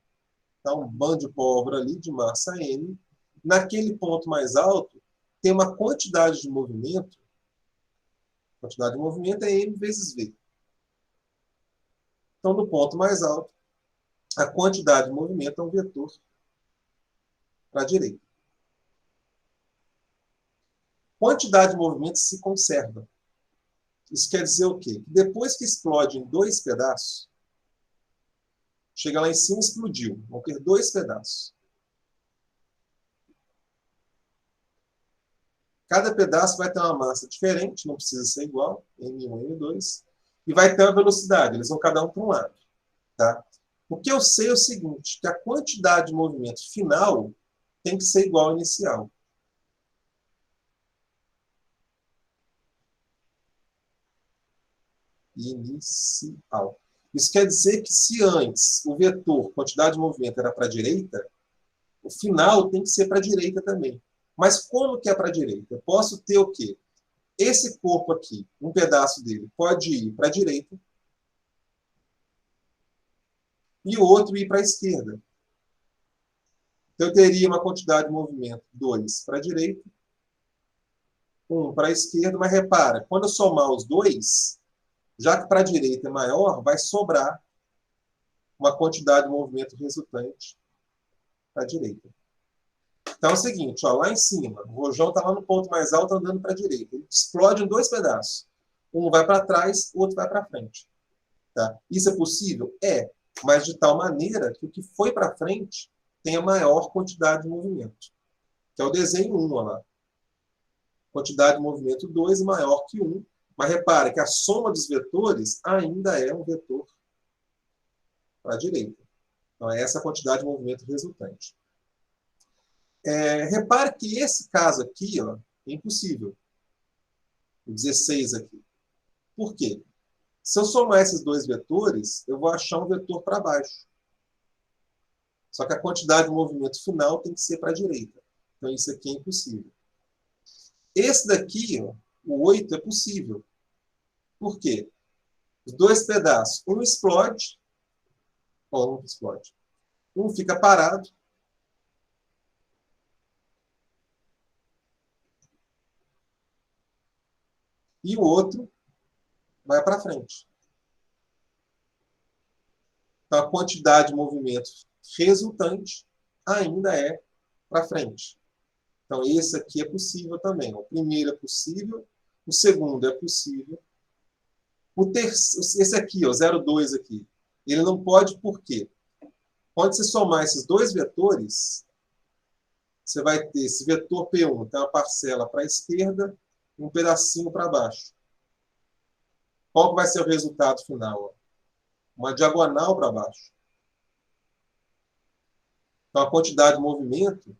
tá, um bando de pólvora ali de massa M, naquele ponto mais alto, tem uma quantidade de movimento. A quantidade de movimento é M vezes V. Então, no ponto mais alto, a quantidade de movimento é um vetor para a direita. Quantidade de movimento se conserva. Isso quer dizer o quê? Depois que explode em dois pedaços, chega lá em cima e explodiu. Vão ter dois pedaços. Cada pedaço vai ter uma massa diferente, não precisa ser igual, M1 e M2, e vai ter uma velocidade, eles vão cada um para um lado. Tá? O que eu sei é o seguinte, que a quantidade de movimento final tem que ser igual ao inicial. Inicial. Isso quer dizer que se antes o vetor, quantidade de movimento, era para a direita, o final tem que ser para a direita também. Mas como que é para a direita? Eu posso ter o quê? Esse corpo aqui, um pedaço dele, pode ir para a direita e o outro ir para a esquerda. Então, eu teria uma quantidade de movimento 2 para a direita, 1 para a esquerda, mas repara, quando eu somar os dois, já que para a direita é maior, vai sobrar uma quantidade de movimento resultante para a direita. Então é o seguinte, ó, lá em cima, o rojão está lá no ponto mais alto andando para a direita. Ele explode em dois pedaços. Um vai para trás, o outro vai para frente. Tá? Isso é possível? É, mas de tal maneira que o que foi para frente tem a maior quantidade de movimento, que é o desenho 1, lá. Quantidade de movimento 2 maior que 1, mas repare que a soma dos vetores ainda é um vetor para a direita. Então, é essa a quantidade de movimento resultante. Repare que esse caso aqui, ó, é impossível. O 16 aqui. Por quê? Se eu somar esses dois vetores, eu vou achar um vetor para baixo. Só que a quantidade de movimento final tem que ser para a direita. Então, isso aqui é impossível. Esse daqui, ó, o 8, é possível. Por quê? Os dois pedaços, um explode, ou um explode. Um fica parado, e o outro vai para frente. Então, a quantidade de movimento resultante ainda é para frente. Então, esse aqui é possível também. O primeiro é possível, o segundo é possível. Esse aqui, o 0,2 aqui, ele não pode por quê? Quando você somar esses dois vetores, você vai ter esse vetor P1, tem uma parcela para a esquerda e um pedacinho para baixo. Qual que vai ser o resultado final? Uma diagonal para baixo. Então, a quantidade de movimento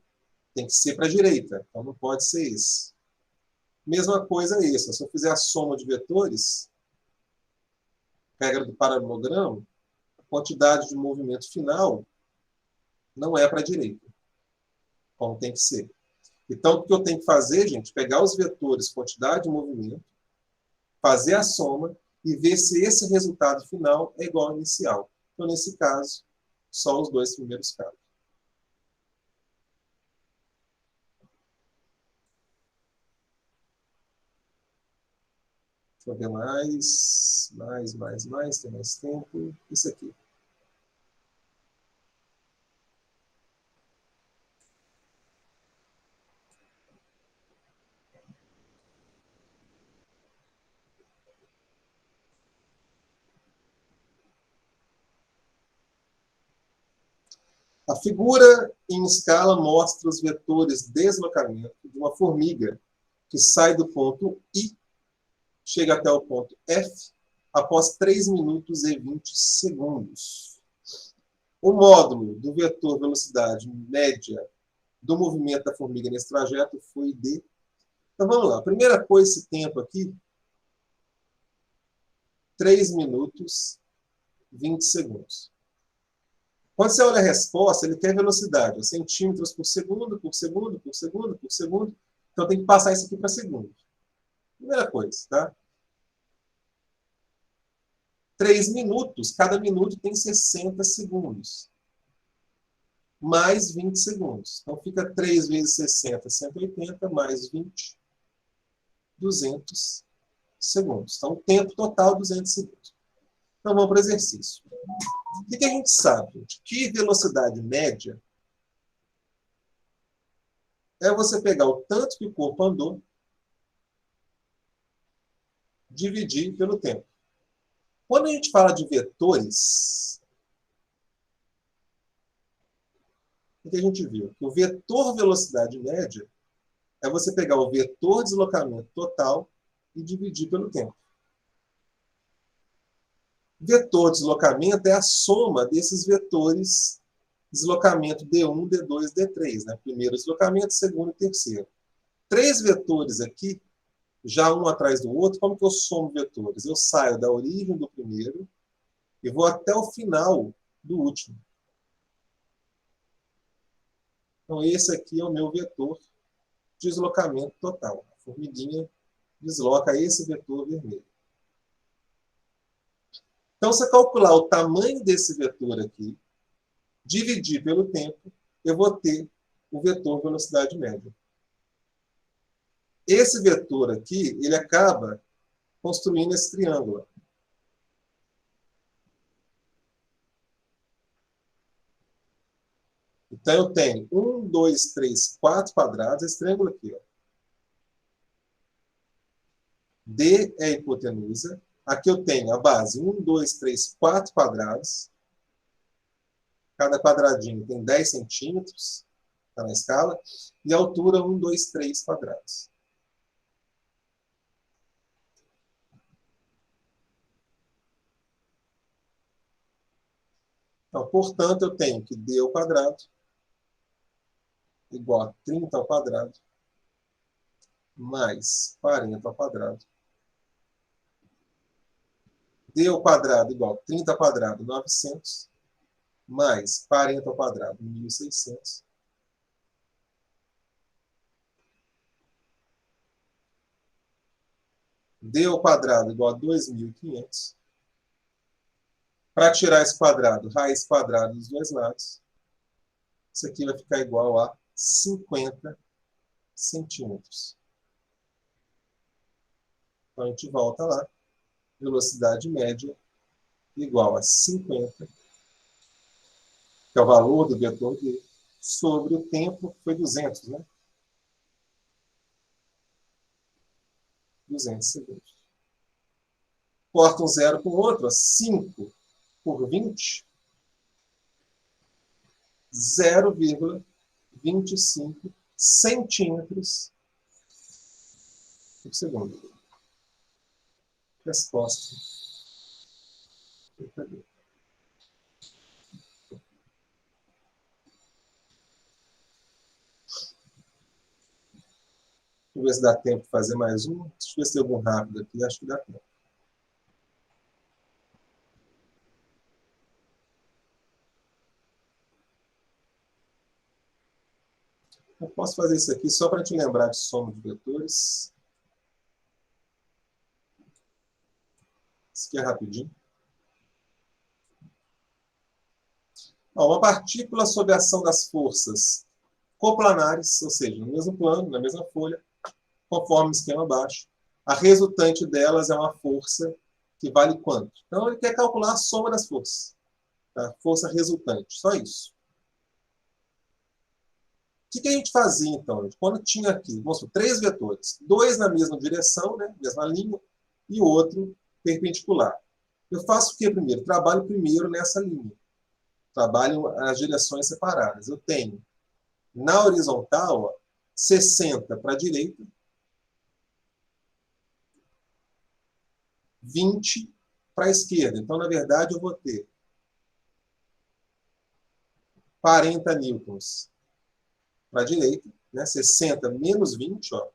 tem que ser para a direita. Então, não pode ser esse. Mesma coisa é esse. Se eu fizer a soma de vetores, regra do paralelogramo, a quantidade de movimento final não é para a direita, como tem que ser. Então, o que eu tenho que fazer, gente, pegar os vetores, quantidade de movimento, fazer a soma e ver se esse resultado final é igual ao inicial. Então, nesse caso, só os dois primeiros casos. Deixa eu ver mais. Tem mais tempo. Isso aqui. A figura em escala mostra os vetores de deslocamento de uma formiga que sai do ponto I, chega até o ponto F, após 3 minutos e 20 segundos. O módulo do vetor velocidade média do movimento da formiga nesse trajeto foi d. Então vamos lá. A primeira coisa, esse tempo aqui, 3 minutos e 20 segundos. Quando você olha a resposta, ele quer velocidade, centímetros por segundo, por segundo, por segundo, por segundo. Então tem que passar isso aqui para segundo. Primeira coisa, tá? 3 minutos, cada minuto tem 60 segundos. Mais 20 segundos. Então fica 3 vezes 60, 180, mais 20, 200 segundos. Então o tempo total, 200 segundos. Então vamos para o exercício. O que a gente sabe? Que velocidade média é você pegar o tanto que o corpo andou, dividir pelo tempo. Quando a gente fala de vetores, o que a gente viu? Que o vetor velocidade média é você pegar o vetor deslocamento total e dividir pelo tempo. Vetor deslocamento é a soma desses vetores deslocamento D1, D2, D3. Né? Primeiro deslocamento, segundo e terceiro. 3 vetores aqui, já um atrás do outro. Como que eu somo vetores? Eu saio da origem do primeiro e vou até o final do último. Então, esse aqui é o meu vetor de deslocamento total. A formiguinha desloca esse vetor vermelho. Então, se eu calcular o tamanho desse vetor aqui, dividir pelo tempo, eu vou ter o vetor velocidade média. Esse vetor aqui, ele acaba construindo esse triângulo. Então, eu tenho 1, 2, 3, 4 quadrados, esse triângulo aqui. Ó. D é a hipotenusa. Aqui eu tenho a base 1, 2, 3, 4 quadrados. Cada quadradinho tem 10 centímetros, está na escala. E a altura 1, 2, 3 quadrados. Então, portanto, eu tenho que D ao quadrado igual a 30 ao quadrado mais 40 ao quadrado. D ao quadrado igual a 30 ao quadrado, 900, mais 40 ao quadrado, 1.600. D ao quadrado igual a 2.500. Para tirar esse quadrado, raiz quadrada dos dois lados, isso aqui vai ficar igual a 50 centímetros. Então, a gente volta lá. Velocidade média igual a 50, que é o valor do vetor D, sobre o tempo, que foi 200, né? 200 segundos. Corta um zero com o outro, 5 por 20, 0,25 centímetros por segundo. Resposta. Deixa eu ver se dá tempo de fazer mais um. Deixa eu ver se tem algum rápido aqui. Acho que dá tempo. Eu posso fazer isso aqui só para te lembrar de soma de vetores. Isso aqui é rapidinho. Uma partícula sob a ação das forças coplanares, ou seja, no mesmo plano, na mesma folha, conforme o esquema abaixo, A resultante delas é uma força que vale quanto? Então, ele quer calcular a soma das forças. Tá? Força resultante, só isso. O que a gente fazia, então? Quando tinha aqui, vamos supor, 3 vetores, 2 na mesma direção, né, mesma linha, e o outro perpendicular. Eu faço o que primeiro? Trabalho primeiro nessa linha. Trabalho as direções separadas. Eu tenho, na horizontal, ó, 60 para a direita, 20 para a esquerda. Então, na verdade, eu vou ter 40 newtons para a direita, né? 60 menos 20, ó,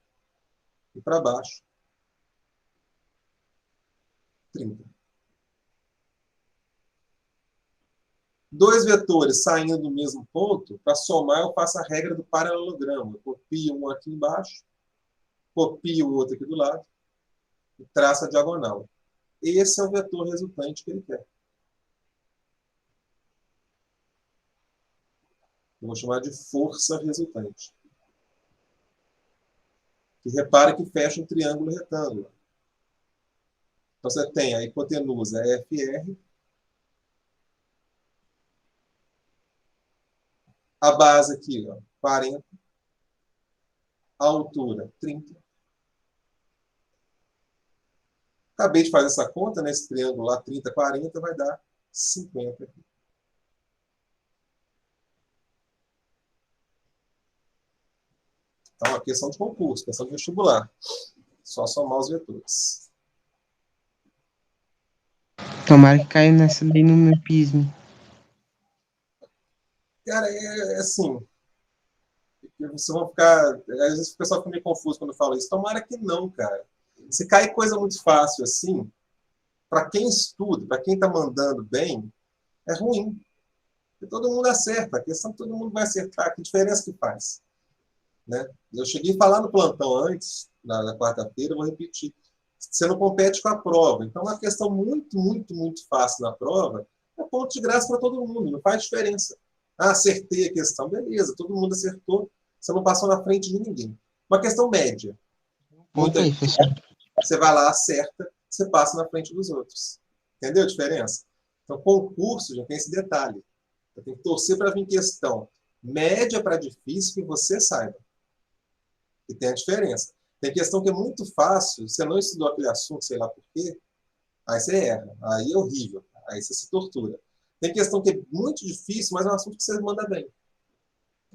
e para baixo, 30. Dois vetores saindo do mesmo ponto, para somar eu faço a regra do paralelogramo. Eu copio um aqui embaixo, copio o outro aqui do lado, e traço a diagonal. Esse é o vetor resultante que ele quer. Eu vou chamar de força resultante. E repare que fecha um triângulo retângulo. Então você tem a hipotenusa FR, a base aqui, ó, 40, a altura 30. Acabei de fazer essa conta, né? Esse triângulo lá, 30, 40, vai dar 50 aqui. Então, a questão de concurso, questão de vestibular. Só somar os vetores. Tomara que caia nessa daí no meu pismo. Cara, é assim. Vocês vão ficar. Às vezes o pessoal fica meio confuso quando fala isso. Tomara que não, cara. Se cai coisa muito fácil assim, para quem estuda, para quem está mandando bem, é ruim. Porque todo mundo acerta. A questão é que todo mundo vai acertar. Que diferença que faz? Né? Eu cheguei a falar no plantão antes, na quarta-feira, vou repetir. Você não compete com a prova. Então, uma questão muito, muito, muito fácil na prova é ponto de graça para todo mundo. Não faz diferença. Ah, acertei a questão. Beleza, todo mundo acertou. Você não passou na frente de ninguém. Uma questão média. Ponto Muita aí, gente. professor. Você vai lá, acerta, você passa na frente dos outros. Entendeu a diferença? Então, concurso já tem esse detalhe. Você tem que torcer para vir questão média para difícil que você saiba. E tem a diferença. Tem questão que é muito fácil, você não estudou aquele assunto, sei lá por quê, aí você erra. Aí é horrível. Aí você se tortura. Tem questão que é muito difícil, mas é um assunto que você manda bem.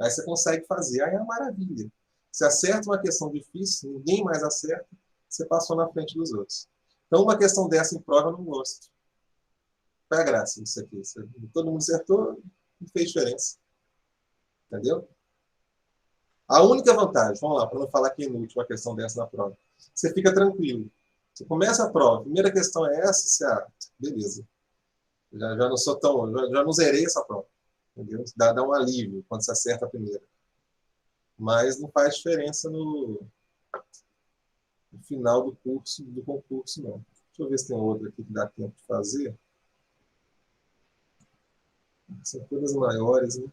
Aí você consegue fazer. Aí é uma maravilha. Você acerta uma questão difícil, ninguém mais acerta, você passou na frente dos outros. Então, uma questão dessa em prova eu não gosto. Qual é a graça disso aqui? Todo mundo acertou, não fez diferença. Entendeu? A única vantagem, vamos lá, para não falar que é inútil uma questão dessa na prova, você fica tranquilo. Você começa a prova, a primeira questão é essa, você, beleza. Já não sou tão, já não zerei essa prova. Entendeu? Dá um alívio quando você acerta a primeira. Mas não faz diferença no final do curso, do concurso, não. Deixa eu ver se tem outra aqui que dá tempo de fazer. São todas maiores, né?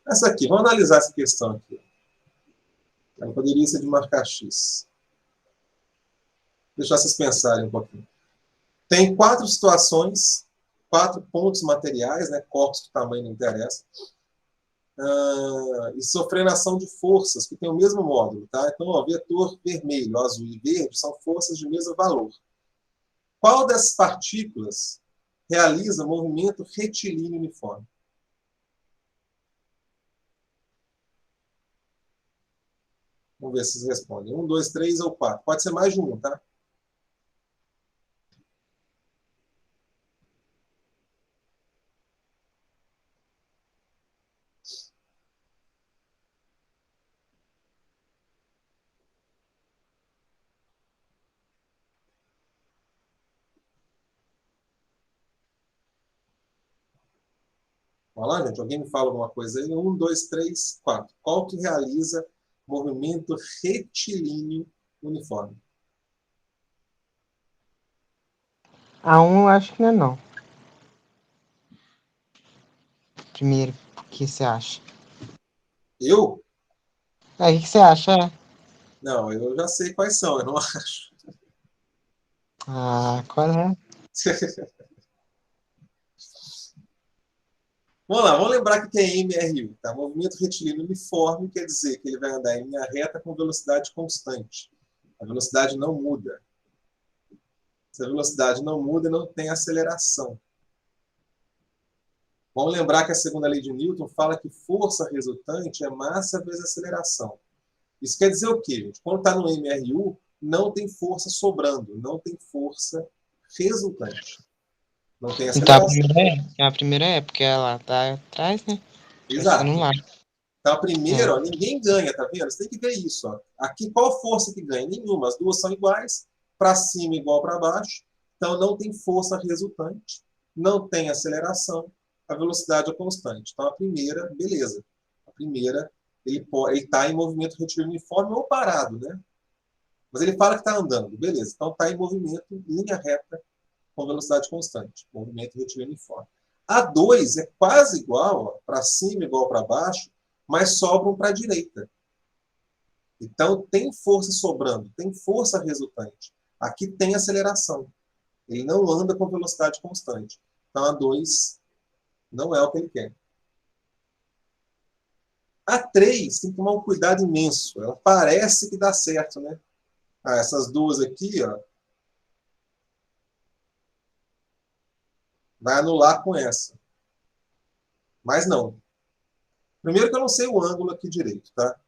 Essa aqui, vamos analisar essa questão aqui. Ela poderia ser de marcar X. Deixar vocês pensarem um pouquinho. Tem 4 situações, 4 pontos materiais, né? Corpos de tamanho não interessa. E sofrendo ação de forças que tem o mesmo módulo. Tá? Então, ó, vetor vermelho, azul e verde são forças de mesmo valor. Qual dessas partículas realiza movimento retilíneo uniforme? Vamos ver se vocês respondem. 1, 2, 3 ou 4. Pode ser mais de um, tá? Vamos lá, gente? Alguém me fala alguma coisa aí? 1, 2, 3, 4. Qual que realiza movimento retilíneo uniforme? A um eu acho que não é não. Primeiro, o que você acha? Eu? Aí, o que você acha? Não, eu já sei quais são, eu não acho. Ah, qual é? Vamos lá, vamos lembrar que é MRU, tá? Movimento retilíneo uniforme quer dizer que ele vai andar em linha reta com velocidade constante. A velocidade não muda. Se a velocidade não muda, não tem aceleração. Vamos lembrar que a segunda lei de Newton fala que força resultante é massa vezes aceleração. Isso quer dizer o quê, gente? Quando está no MRU, não tem força sobrando, não tem força resultante. Não tem Então aceleração. a primeira é, porque ela tá atrás, né? Vai ser no Exato. lado. Então, a primeira, ó, É. ninguém ganha, tá vendo? Você tem que ver isso. Ó. Aqui, qual força que ganha? Nenhuma. As duas são iguais, para cima igual para baixo. Então, não tem força resultante, não tem aceleração, a velocidade é constante. Então, a primeira, beleza. A primeira, ele está em movimento retilíneo uniforme ou parado, né? Mas ele fala que está andando, beleza. Então, está em movimento, linha reta, com velocidade constante. Movimento retilíneo uniforme. A 2 é quase igual, para cima igual para baixo, mas sobram para a direita. Então, tem força sobrando, tem força resultante. Aqui tem aceleração. Ele não anda com velocidade constante. Então, a 2 não é o que ele quer. A 3 tem que tomar um cuidado imenso. Ela parece que dá certo, né? Ah, essas duas aqui, ó, vai anular com essa. Mas não. Primeiro que eu não sei o ângulo aqui direito, tá?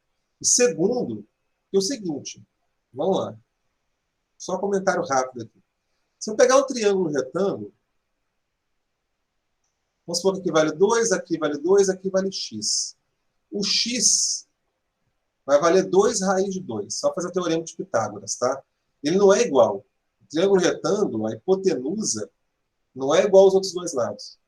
E segundo, que é o seguinte. Vamos lá. Só um comentário rápido aqui. Se eu pegar um triângulo retângulo, vamos supor que aqui vale 2, aqui vale 2, aqui vale x. O x vai valer 2 raiz de 2. Só fazer o teorema de Pitágoras, tá? Ele não é igual. O triângulo retângulo, a hipotenusa, não é igual aos outros dois lados.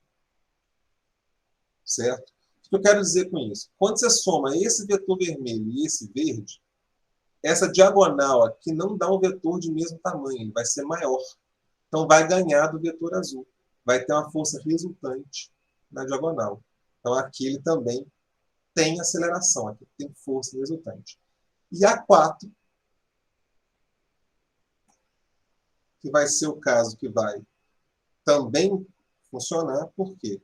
Certo? O que eu quero dizer com isso? Quando você soma esse vetor vermelho e esse verde, essa diagonal aqui não dá um vetor de mesmo tamanho, ele vai ser maior. Então vai ganhar do vetor azul. Vai ter uma força resultante na diagonal. Então aqui ele também tem aceleração, aqui tem força resultante. E a 4, que vai ser o caso que vai também funcionar, por quê?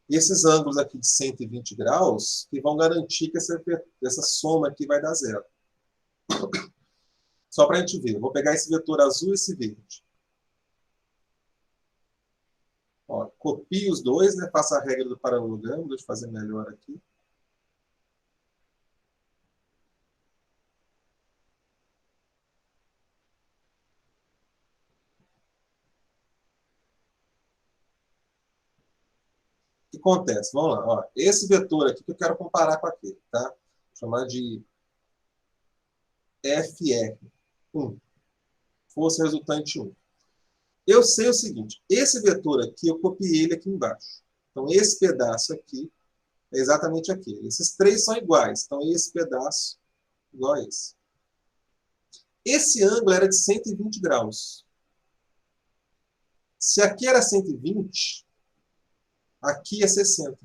Esses ângulos aqui de 120 graus que vão garantir que essa soma aqui vai dar zero. Só para a gente ver. Vou pegar esse vetor azul e esse verde. Ó, copio os dois, né? Faço a regra do paralelogramo. Deixa eu fazer melhor aqui. O que acontece? Vamos lá. Ó, esse vetor aqui que eu quero comparar com aquele. Tá? Vou chamar de FR1. Força resultante 1. Eu sei o seguinte. Esse vetor aqui, eu copiei ele aqui embaixo. Então, esse pedaço aqui é exatamente aquele. Esses três são iguais. Então, esse pedaço é igual a esse. Esse ângulo era de 120 graus. Se aqui era 120, aqui é 60.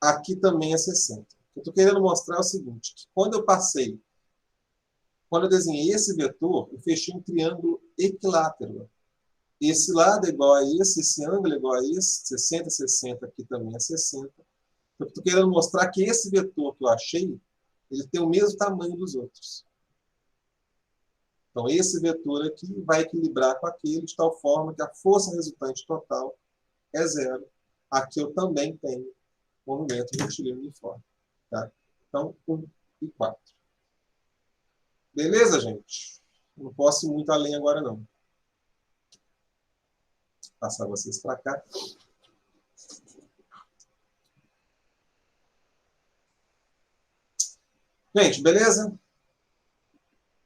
Aqui também é 60. O que eu estou querendo mostrar é o seguinte, que quando eu desenhei esse vetor, eu fechei um triângulo equilátero. Esse lado é igual a esse ângulo é igual a esse, 60, 60, aqui também é 60. Eu estou querendo mostrar que esse vetor que eu achei, ele tem o mesmo tamanho dos outros. Então, esse vetor aqui vai equilibrar com aquele de tal forma que a força resultante total é zero. Aqui eu também tenho movimento retilíneo uniforme. Tá? Então, 1 e 4. Beleza, gente? Não posso ir muito além agora, não. Vou passar vocês para cá. Gente, beleza?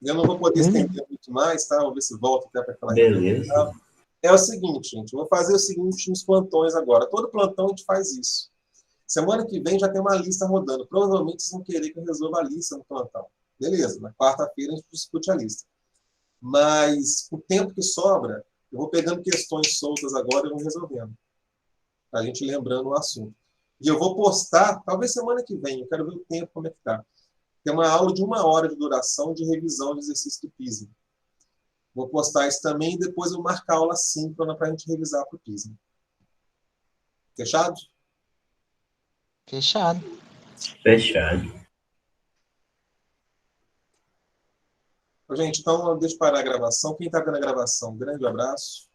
Eu não vou poder estender muito mais, tá? Vou ver se volta até para aquela reunião. Beleza. É o seguinte, gente. Eu vou fazer o seguinte nos plantões agora. Todo plantão a gente faz isso. Semana que vem já tem uma lista rodando. Provavelmente vocês vão querer que eu resolva a lista no plantão. Beleza, na quarta-feira a gente discute a lista. Mas o tempo que sobra, eu vou pegando questões soltas agora e vou resolvendo. A gente lembrando o assunto. E eu vou postar, talvez semana que vem, eu quero ver o tempo, como é que tá. Tem uma aula de 1 hora de duração de revisão de exercício do PISA. Vou postar isso também e depois eu vou marcar a aula síncrona para a gente revisar para o PISA. Fechado? Fechado. Fechado. Gente, então deixa eu parar a gravação. Quem está vendo a gravação, grande abraço.